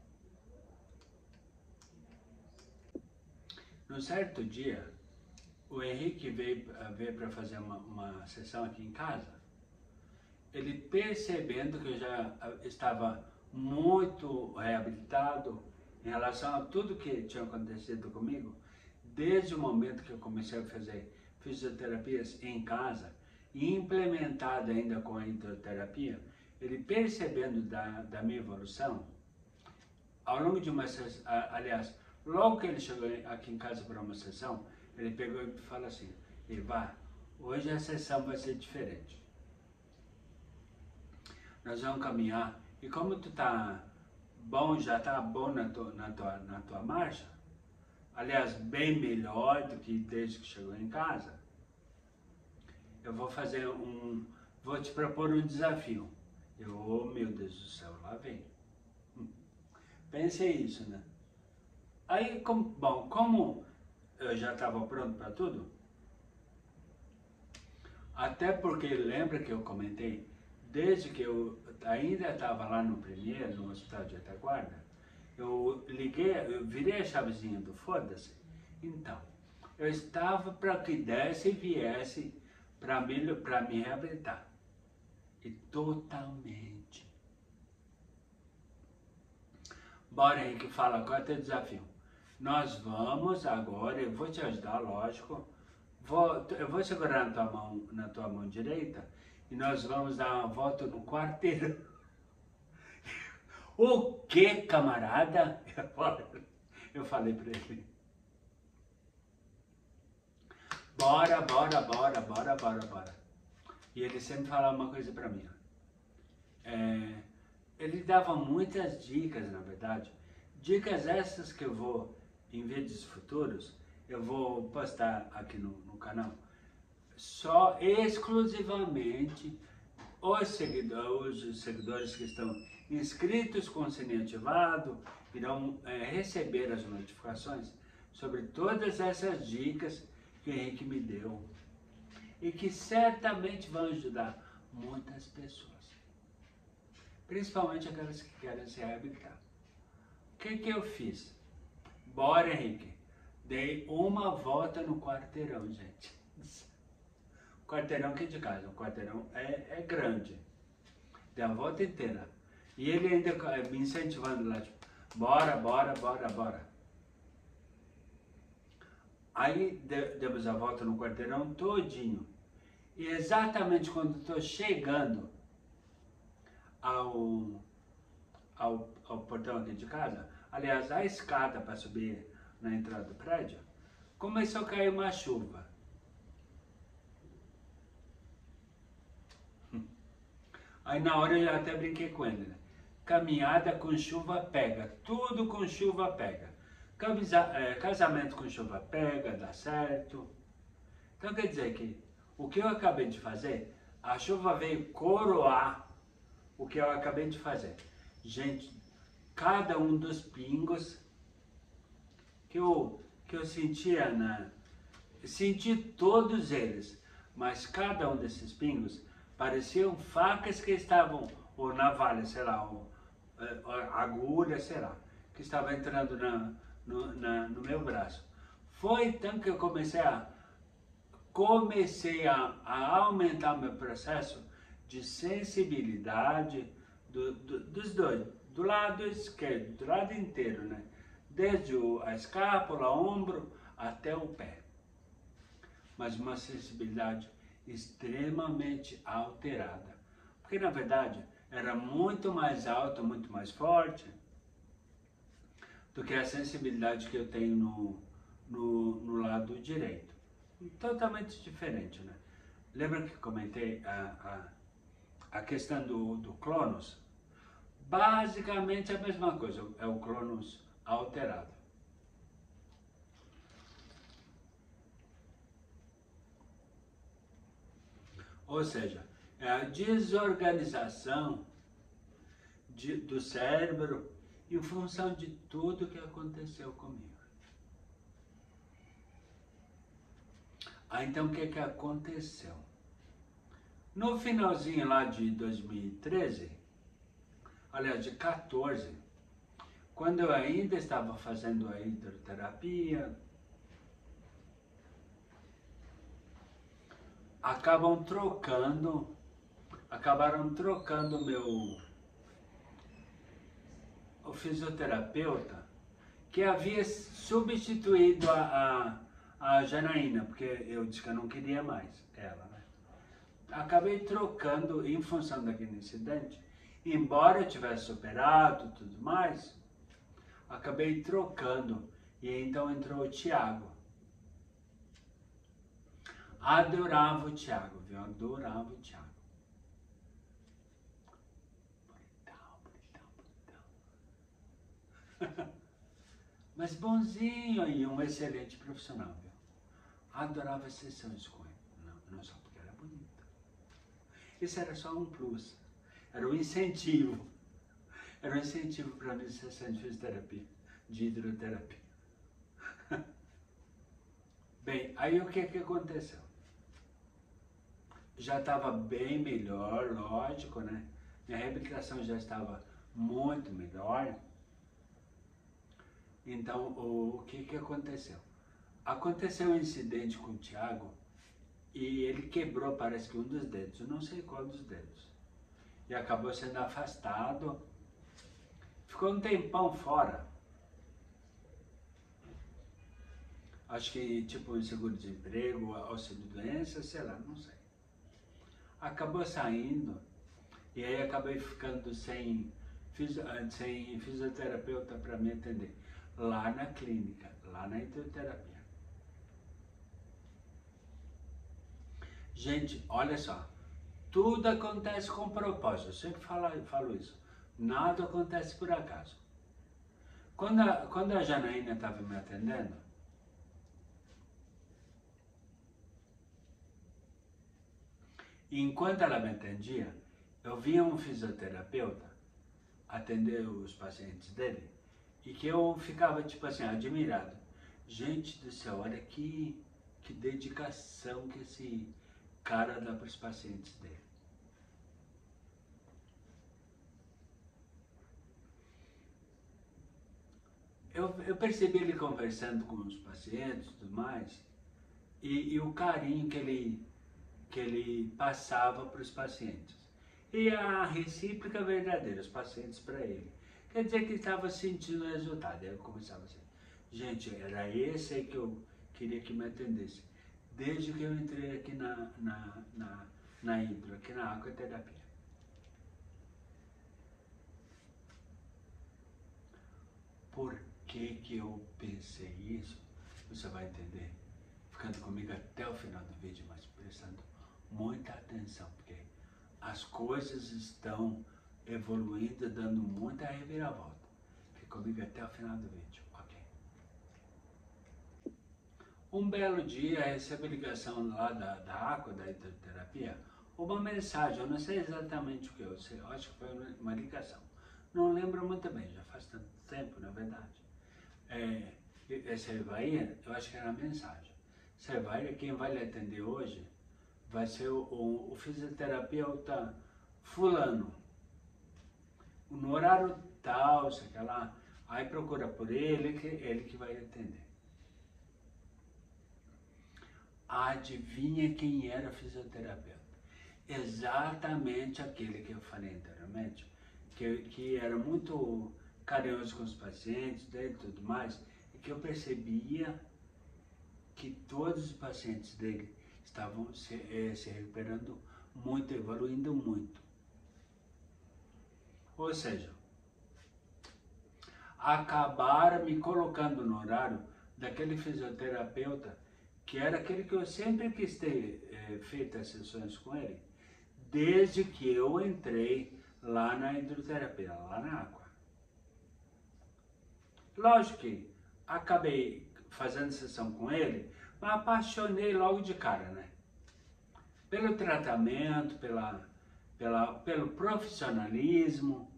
A: Num certo dia, o Henrique veio para fazer uma sessão aqui em casa. Ele percebendo que eu já estava muito reabilitado em relação a tudo que tinha acontecido comigo, desde o momento que eu comecei a fazer fisioterapias em casa e implementada ainda com a hidroterapia, ele percebendo da minha evolução, ao longo de uma sessão, aliás, logo que ele chegou aqui em casa para uma sessão, ele pegou e falou assim: Ivar, hoje a sessão vai ser diferente. Nós vamos caminhar, e como tu tá bom, já tá bom na tua marcha, aliás, bem melhor do que desde que chegou em casa, eu vou te propor um desafio. Oh meu Deus do céu, lá vem. Pensei isso, né? Aí, como eu já estava pronto para tudo, até porque lembra que eu comentei, desde que eu ainda estava lá no Premier, no Hospital de Retaguarda, eu virei a chavezinha do foda-se. Então, eu estava para que desse e viesse para me reabilitar. E totalmente. Bora, Henrique, fala, qual é o teu desafio? Nós vamos agora, eu vou te ajudar, lógico. Eu vou segurar na tua mão direita e nós vamos dar uma volta no quarteirão. O que, camarada? Eu falei para ele. Bora. E ele sempre falava uma coisa para mim. Ele dava muitas dicas, na verdade. Dicas essas que eu vou, em vídeos futuros, eu vou postar aqui no canal. Só exclusivamente os seguidores que estão inscritos com o sininho ativado irão receber as notificações sobre todas essas dicas que o Henrique me deu e que certamente vão ajudar muitas pessoas, principalmente aquelas que querem se reabilitar. O que eu fiz? Bora, Henrique. Dei uma volta no quarteirão, gente. Quarteirão aqui de casa, o quarteirão é grande. Dei a volta inteira. E ele ainda me incentivando lá, tipo, bora. Aí demos a volta no quarteirão todinho. E exatamente quando estou chegando ao portão aqui de casa, aliás, a escada para subir na entrada do prédio, começou a cair uma chuva. Aí na hora eu até brinquei com ele, né? Caminhada com chuva pega, tudo com chuva pega. Casamento com chuva pega, dá certo. Então quer dizer que o que eu acabei de fazer, a chuva veio coroar o que eu acabei de fazer. Gente, cada um dos pingos que eu sentia, senti todos eles, mas cada um desses pingos pareciam facas que estavam, ou navalha, sei lá, ou agulha, sei lá, que estava entrando no meu braço. Foi então que eu comecei a aumentar o meu processo de sensibilidade dos dois, do lado esquerdo, do lado inteiro, né? Desde a escápula, ombro, até o pé. Mas uma sensibilidade extremamente alterada. Porque na verdade era muito mais alto, muito mais forte do que a sensibilidade que eu tenho no lado direito. Totalmente diferente, né? Lembra que comentei a questão do Cronos? Basicamente a mesma coisa, é o Cronos alterado. Ou seja, é a desorganização do cérebro em função de tudo que aconteceu comigo. Então o que aconteceu? No finalzinho lá de 2013, aliás de 14, quando eu ainda estava fazendo a hidroterapia, acabaram trocando o fisioterapeuta que havia substituído a Janaína, porque eu disse que eu não queria mais ela, né? Acabei trocando em função daquele incidente, embora eu tivesse superado tudo mais, acabei trocando e então entrou o Thiago. Adorava o Thiago, viu? Adorava o Thiago. Bonitão. Mas bonzinho e um excelente profissional, viu? Adorava as sessões com ele. Não só porque era bonito. Isso era só um plus. Era um incentivo. Era um incentivo para a minha sessão de fisioterapia, de hidroterapia. Bem, aí o que aconteceu? Já estava bem melhor, lógico, né? Minha reabilitação já estava muito melhor. Então, o que aconteceu? Aconteceu um incidente com o Thiago e ele quebrou, parece que um dos dedos, eu não sei qual dos dedos. E acabou sendo afastado. Ficou um tempão fora. Acho que tipo um seguro-desemprego, auxílio-doença, sei lá, não sei. Acabou saindo e aí acabei ficando sem fisioterapeuta para me atender. Lá na clínica, lá na hidroterapia. Gente, olha só, tudo acontece com propósito, eu sempre falo isso, nada acontece por acaso. Quando a Janaína estava me atendendo, enquanto ela me atendia, eu via um fisioterapeuta atender os pacientes dele, e que eu ficava, tipo assim, admirado. Gente do céu, olha que dedicação que esse cara dá para os pacientes dele. Eu percebi ele conversando com os pacientes e tudo mais, e o carinho que ele passava para os pacientes. E a recíproca verdadeira, os pacientes para ele. Quer dizer que ele estava sentindo o resultado. Aí eu começava assim, gente, era esse aí que queria que me atendesse. Desde que eu entrei aqui na hidro, aqui na aquaterapia. Por que eu pensei isso? Você vai entender ficando comigo até o final do vídeo, mas prestando muita atenção, porque as coisas estão evoluindo, dando muita reviravolta. Fique comigo até o final do vídeo, ok? Um belo dia, recebi ligação lá da Aqua, da hidroterapia, uma mensagem, eu não sei exatamente o que, eu acho que foi uma ligação. Não lembro muito bem, já faz tanto tempo, na verdade. Você vai, eu acho que era a mensagem. Você vai, quem vai lhe atender hoje vai ser o fisioterapeuta fulano. No horário tal, sei lá, aí procura por ele que vai atender. Adivinha quem era o fisioterapeuta? Exatamente aquele que eu falei anteriormente, que era muito carinhoso com os pacientes dele e tudo mais, e que eu percebia que todos os pacientes dele estavam se recuperando muito, evoluindo muito. Ou seja, acabaram me colocando no horário daquele fisioterapeuta que era aquele que eu sempre quis ter feito as sessões com ele, desde que eu entrei lá na hidroterapia, lá na Aqua. Lógico que acabei fazendo sessão com ele, mas apaixonei logo de cara, né? Pelo tratamento, pelo profissionalismo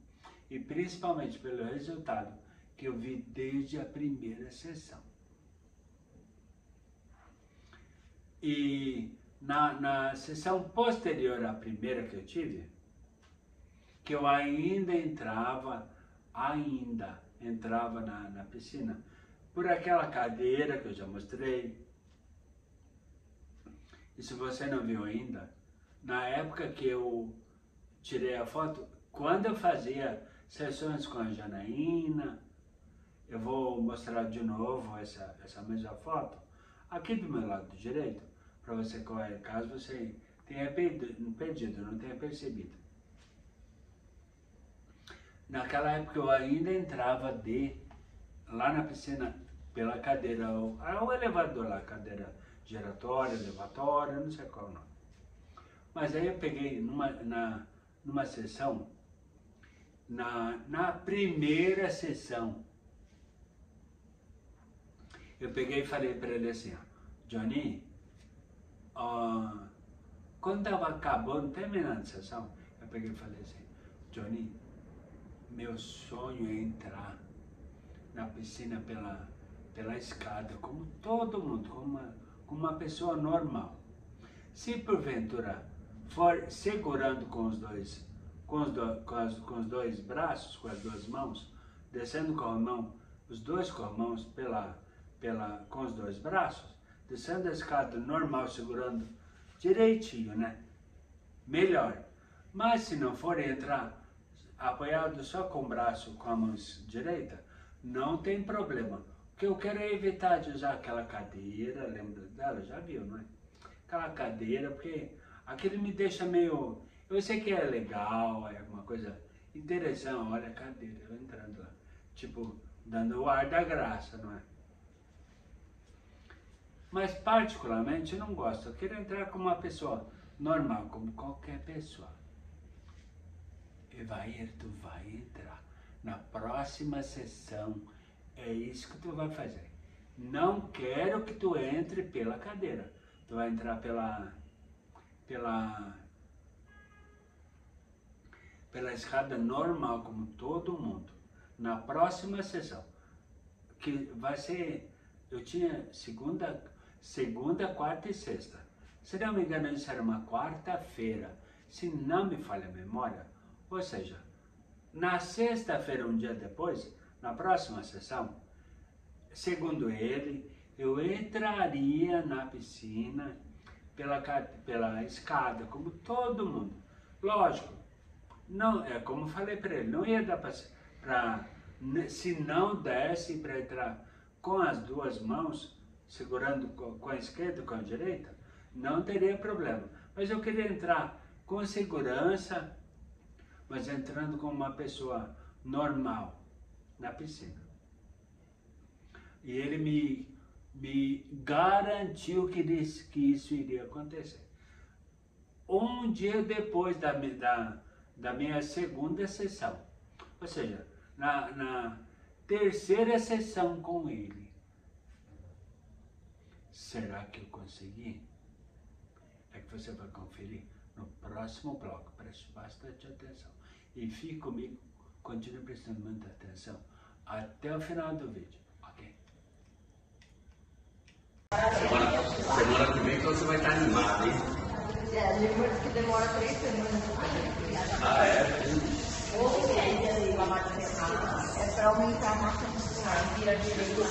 A: e principalmente pelo resultado que eu vi desde a primeira sessão. E na sessão posterior à primeira que eu tive, que eu ainda entrava na piscina por aquela cadeira que eu já mostrei. E se você não viu ainda, na época que eu tirei a foto, quando eu fazia sessões com a Janaína, eu vou mostrar de novo essa mesma foto, aqui do meu lado direito, para você, caso você tenha perdido, não tenha percebido. Naquela época eu ainda entrava lá na piscina pela cadeira, o elevador lá, cadeira giratória, elevatória, não sei qual é o nome. Mas aí eu peguei numa sessão, na primeira sessão, eu peguei e falei para ele assim, ó, Johnny, quando estava acabando, terminando a sessão, eu peguei e falei assim, Johnny, meu sonho é entrar na piscina pela escada, como todo mundo, como uma pessoa normal. Se porventura for segurando com os dois braços, com as duas mãos, descendo os dois cormãos com os dois braços, descendo a escada normal, segurando direitinho, né? Melhor. Mas se não for entrar apoiado só com o braço, com a mão direita, não tem problema. O que eu quero é evitar de usar aquela cadeira, lembra dela? Já viu, não é? Aquela cadeira, porque aquele me deixa meio... Eu sei que é legal, é uma coisa interessante, olha a cadeira, eu entrando lá. Tipo, dando o ar da graça, não é? Mas particularmente eu não gosto, eu quero entrar como uma pessoa normal, como qualquer pessoa. Evair, tu vai entrar na próxima sessão, é isso que tu vai fazer. Não quero que tu entre pela cadeira, tu vai entrar pela escada normal, como todo mundo, na próxima sessão, que vai ser, eu tinha segunda, quarta e sexta. Se não me engano, isso era uma quarta-feira, se não me falha a memória. Ou seja, na sexta-feira, um dia depois, na próxima sessão, segundo ele, eu entraria na piscina pela escada, como todo mundo. Lógico, não, é como eu falei para ele, não ia dar para se não desse para entrar com as duas mãos, segurando com a esquerda, com a direita, não teria problema. Mas eu queria entrar com segurança, mas entrando como uma pessoa normal na piscina. E ele me garantiu que isso iria acontecer. Um dia depois da minha segunda sessão, ou seja, na terceira sessão com ele. Será que eu consegui? É que você vai conferir no próximo bloco. Preste bastante atenção. E fique comigo, continue prestando muita atenção até o final do vídeo, ok?
B: Semana que vem então você vai estar animado, hein?
C: Depois que demora 3 semanas.
B: Ah, é?
C: É para aumentar a massa muscular. Vira direito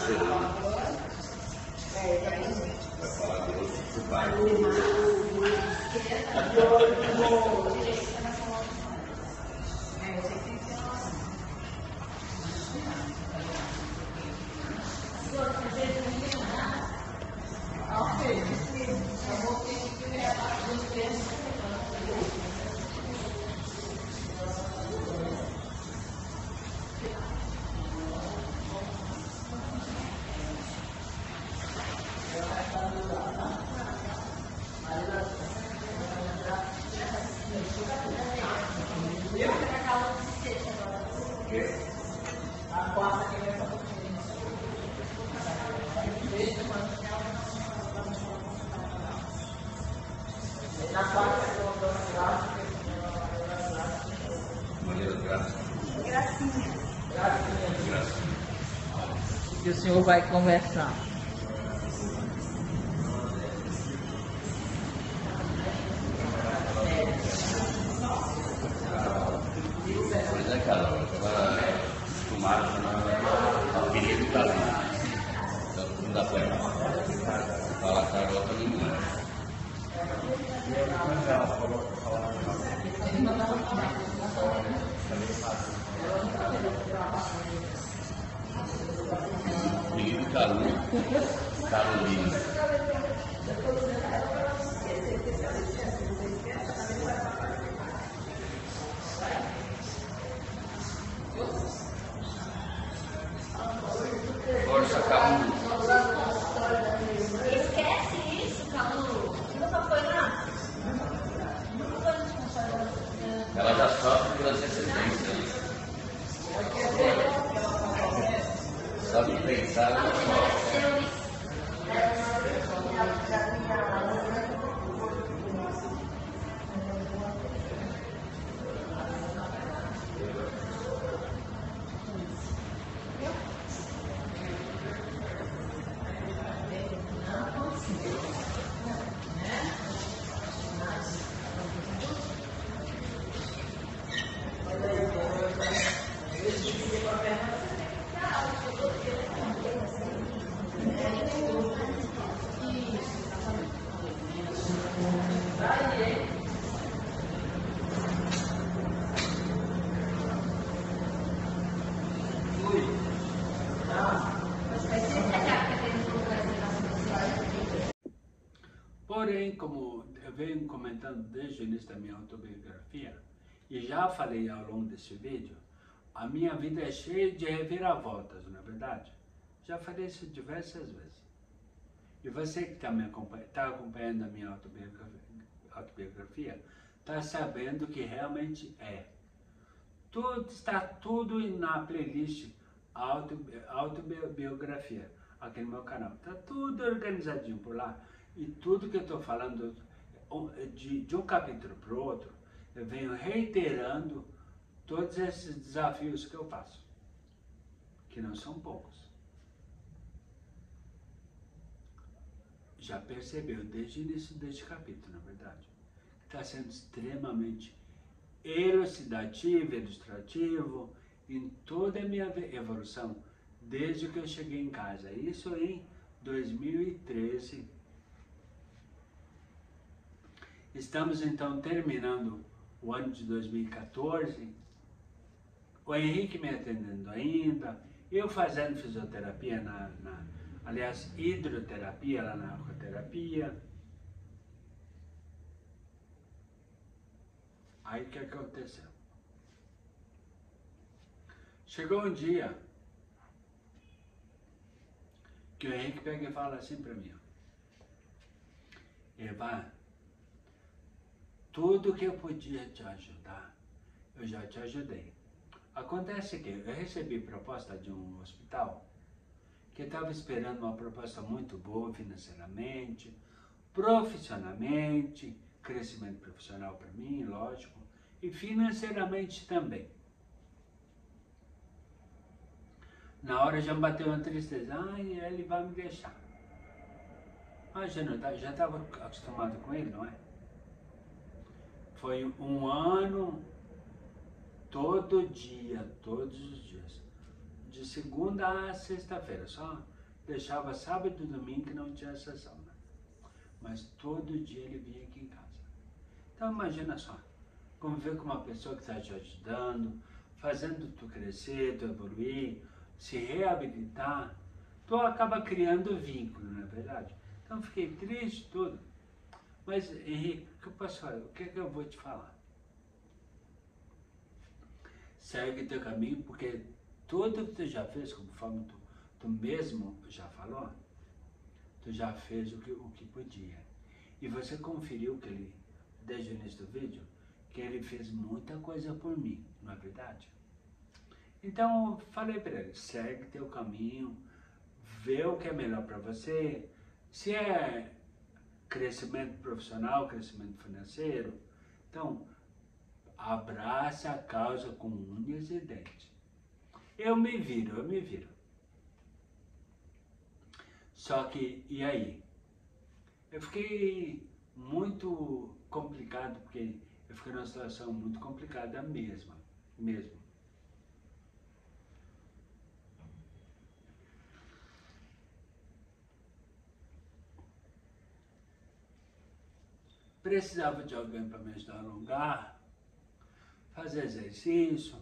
B: Vai falar do outro pai.
C: Que o senhor vai conversar.
B: Pois é, cara, eu estava acostumado ao perigo da vida. Não dá pra falar com a garota nenhuma. Menino Carolina. Força, Calu.
D: Esquece isso, Calu. Nunca foi lá.
B: Ela já sofre pelas antecedências. Só de pensar, ela sofre.
A: Porém, como eu venho comentando desde o início da minha autobiografia, e já falei ao longo desse vídeo, a minha vida é cheia de reviravoltas, não é verdade? Já falei isso diversas vezes. E você que está acompanhando a minha autobiografia, está sabendo que realmente é. Está tudo na playlist autobiografia, aqui no meu canal. Está tudo organizadinho por lá. E tudo que eu estou falando, de um capítulo para o outro, eu venho reiterando todos esses desafios que eu faço, que não são poucos. Já percebeu desde o início deste capítulo, na verdade, que está sendo extremamente elucidativo, ilustrativo em toda a minha evolução, desde que eu cheguei em casa. Isso em 2013. Estamos então terminando o ano de 2014, o Henrique me atendendo ainda, eu fazendo fisioterapia Aliás, hidroterapia lá na aquaterapia. Aí o que aconteceu? Chegou um dia que o Henrique pega e fala assim para mim: Eva, tudo que eu podia te ajudar, eu já te ajudei. Acontece que eu recebi proposta de um hospital que estava esperando uma proposta muito boa financeiramente, profissionalmente, crescimento profissional para mim, lógico, e financeiramente também. Na hora já me bateu uma tristeza, ele vai me deixar. Já estava acostumado com ele, não é? Foi um ano, todo dia, todos os dias, de segunda a sexta-feira, só deixava sábado e domingo que não tinha sessão, né? Mas todo dia ele vinha aqui em casa. Então imagina só, conviver com uma pessoa que está te ajudando, fazendo tu crescer, tu evoluir, se reabilitar, tu acaba criando vínculo, não é verdade? Então fiquei triste, tudo. Mas Henrique, o que eu posso falar? O que é que eu vou te falar? Segue teu caminho, porque tudo que tu já fez, conforme tu mesmo já falou, tu já fez o que podia. E você conferiu que ele, desde o início do vídeo, que ele fez muita coisa por mim, não é verdade? Então eu falei para ele, segue teu caminho, vê o que é melhor para você, se é crescimento profissional, crescimento financeiro, então abraça a causa com unhas e dentes. Eu me viro. Só que, e aí? Eu fiquei muito complicado, porque eu fiquei numa situação muito complicada mesmo. Precisava de alguém para me ajudar a alongar, fazer exercício.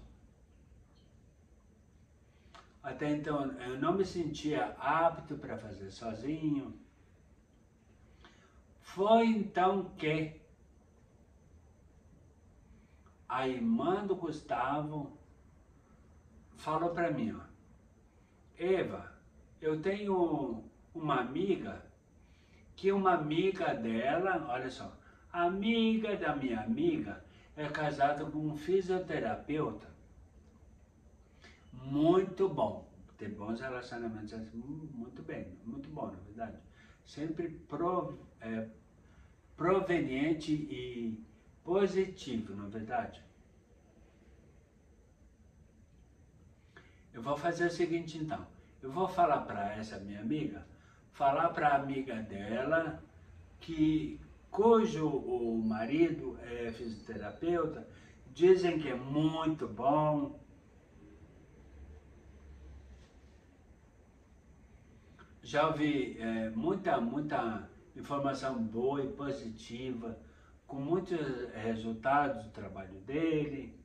A: Até então eu não me sentia apto para fazer sozinho. Foi então que a irmã do Gustavo falou para mim, ó, Eva, eu tenho uma amiga, que uma amiga dela, olha só, a amiga da minha amiga é casada com um fisioterapeuta muito bom, tem bons relacionamentos, muito bom, na verdade. Sempre proveniente e positivo, na verdade. Eu vou fazer o seguinte então, eu vou falar para essa minha amiga, falar para a amiga dela, cujo o marido é fisioterapeuta, dizem que é muito bom. Já ouvi muita informação boa e positiva, com muitos resultados do trabalho dele.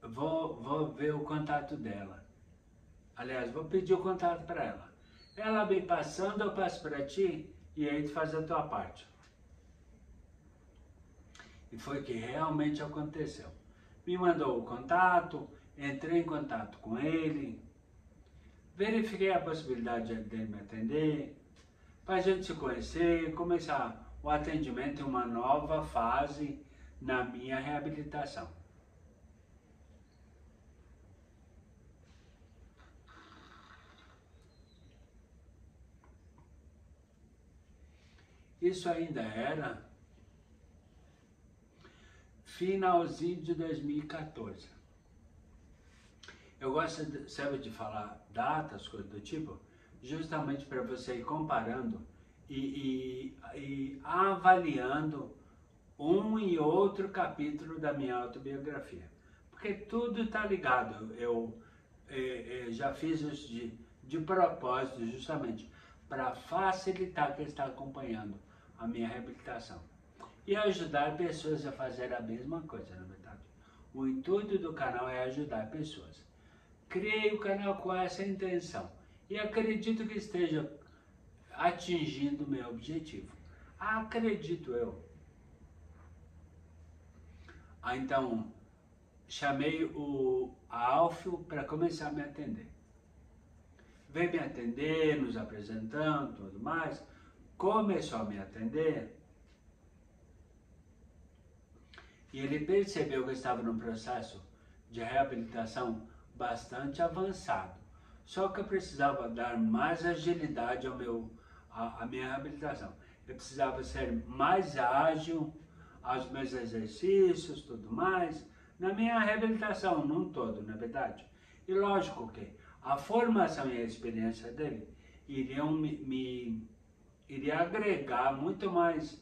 A: Vou ver o contato dela. Aliás, vou pedir o contato para ela. Ela vem passando, eu passo para ti e aí tu faz a tua parte. E foi o que realmente aconteceu. Me mandou o contato, entrei em contato com ele, verifiquei a possibilidade dele me atender, para a gente se conhecer, começar o atendimento em uma nova fase na minha reabilitação. Isso ainda era finalzinho de 2014. Eu gosto sempre de falar datas, coisas do tipo, justamente para você ir comparando e avaliando um e outro capítulo da minha autobiografia. Porque tudo está ligado. Eu já fiz isso de propósito, justamente para facilitar quem está acompanhando a minha reabilitação. E ajudar pessoas a fazer a mesma coisa, na verdade. O intuito do canal é ajudar pessoas. Criei o canal com essa intenção e acredito que esteja atingindo o meu objetivo. Acredito eu. Então, chamei a Alfio para começar a me atender. Veio me atender, nos apresentando, tudo mais. Começou a me atender. E ele percebeu que eu estava num processo de reabilitação bastante avançado. Só que eu precisava dar mais agilidade à minha reabilitação. Eu precisava ser mais ágil aos meus exercícios, tudo mais, na minha reabilitação num todo, na verdade. E lógico que a formação e a experiência dele iriam iria agregar muito mais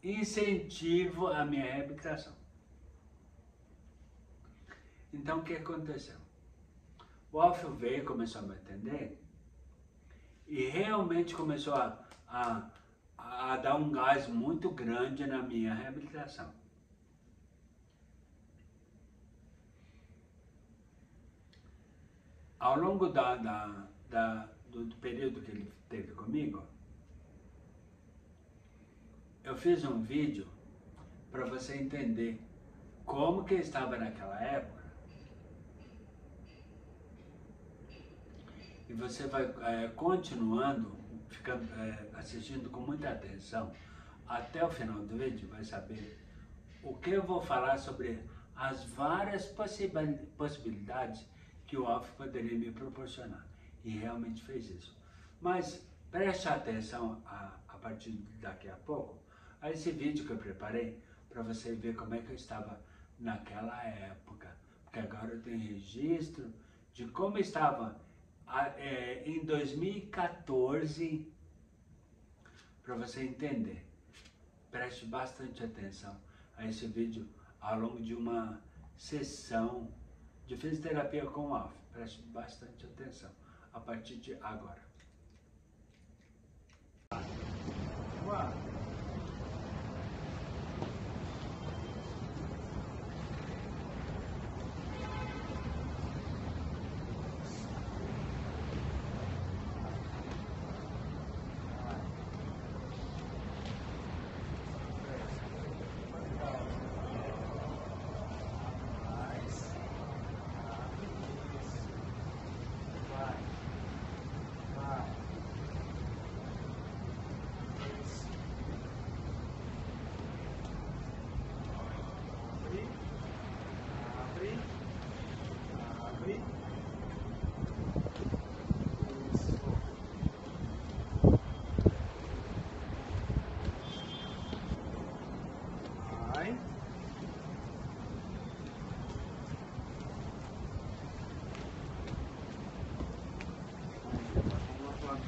A: incentivo à minha reabilitação. Então, o que aconteceu? O Alfio veio, começou a me atender e realmente começou a dar um gás muito grande na minha reabilitação. Ao longo do período que ele teve comigo, eu fiz um vídeo para você entender como que eu estava naquela época. E você vai continuando, assistindo com muita atenção, até o final do vídeo, vai saber o que eu vou falar sobre as várias possibilidades que o Alfio poderia me proporcionar. E realmente fez isso. Mas preste atenção a partir daqui a pouco a esse vídeo que eu preparei para você ver como é que eu estava naquela época. Porque agora eu tenho registro de como eu estava em 2014 para você entender. Preste bastante atenção a esse vídeo ao longo de uma sessão de fisioterapia com o Alfio. Preste bastante atenção a partir de agora.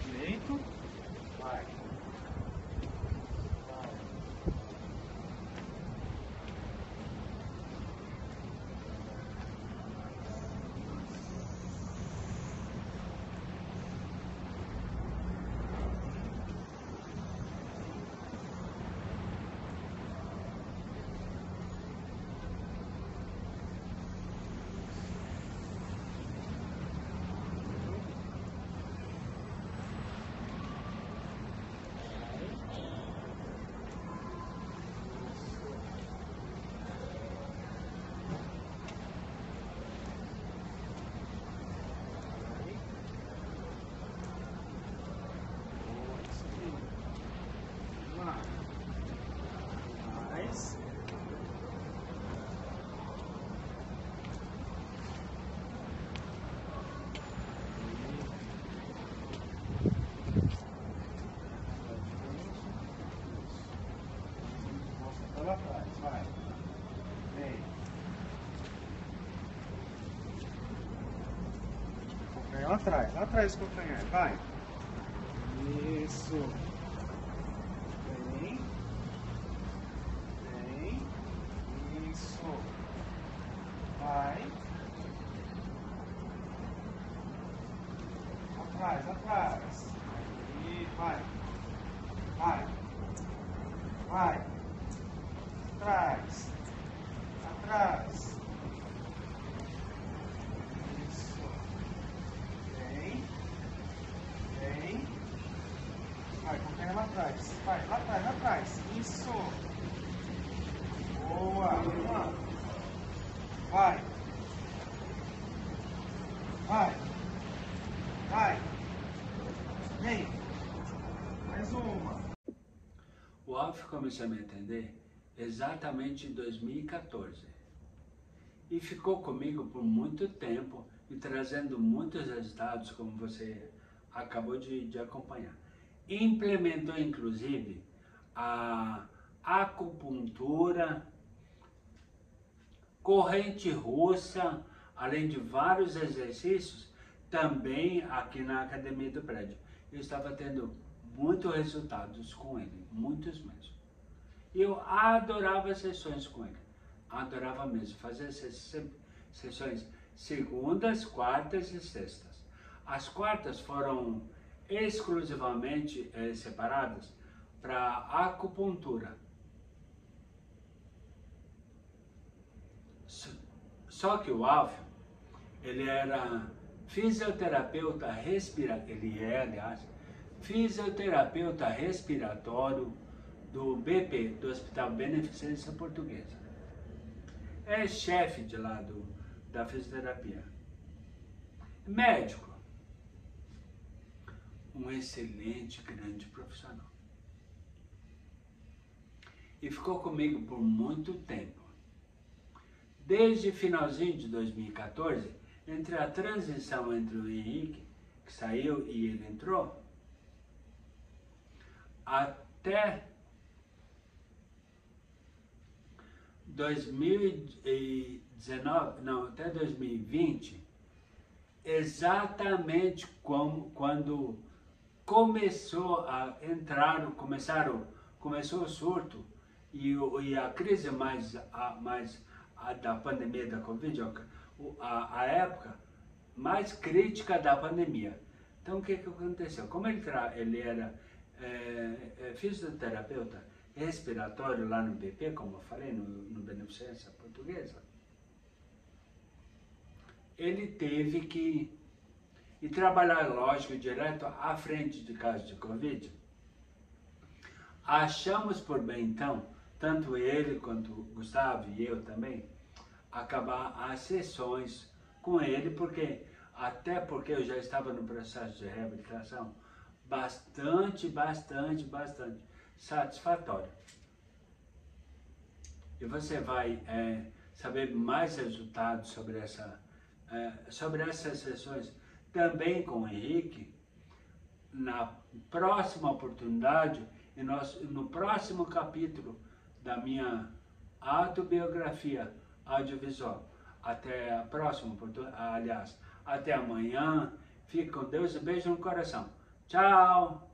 E: Direito, vai. Lá atrás, vai. Vem. Calcanhar lá atrás do calcanhar, vai. Isso. Vem. Vem. Isso. Vai. Atrás. E vai. Vai. Atrás. atrás. Vai, lá atrás, lá atrás. Isso. Boa. Uma. Vai. Vai. Vai. Vem. Mais uma.
A: O Alf começou a me atender exatamente em 2014 e ficou comigo por muito tempo e trazendo muitos resultados, como você acabou de acompanhar. Implementou inclusive a acupuntura, corrente russa, além de vários exercícios, também aqui na academia do prédio. Eu estava tendo muitos resultados com ele, muitos mesmo. Eu adorava sessões com ele, adorava mesmo fazer sessões segundas, quartas e sextas. As quartas foram exclusivamente separadas para acupuntura. Só que o Alf, ele era fisioterapeuta fisioterapeuta respiratório do BP, do Hospital Beneficência Portuguesa. É chefe de lá da fisioterapia. Médico. Um excelente, grande profissional. E ficou comigo por muito tempo. Desde finalzinho de 2014, entre a transição entre o Henrique, que saiu e ele entrou, até 2020, exatamente quando começou começou o surto e a crise da pandemia da Covid, a época mais crítica da pandemia. Então o que aconteceu? Como ele era fisioterapeuta respiratório lá no BP, como eu falei, no Beneficência Portuguesa, ele teve que ir trabalhar, lógico, direto à frente de casos de Covid. Achamos por bem, então, tanto ele quanto o Gustavo e eu também, acabar as sessões com ele, até porque eu já estava no processo de reabilitação bastante satisfatório. E você vai saber mais resultados sobre essas sessões também com o Henrique na próxima oportunidade e no próximo capítulo da minha autobiografia audiovisual. Até a próxima oportunidade, aliás, até amanhã. Fique com Deus e beijo no coração. Tchau!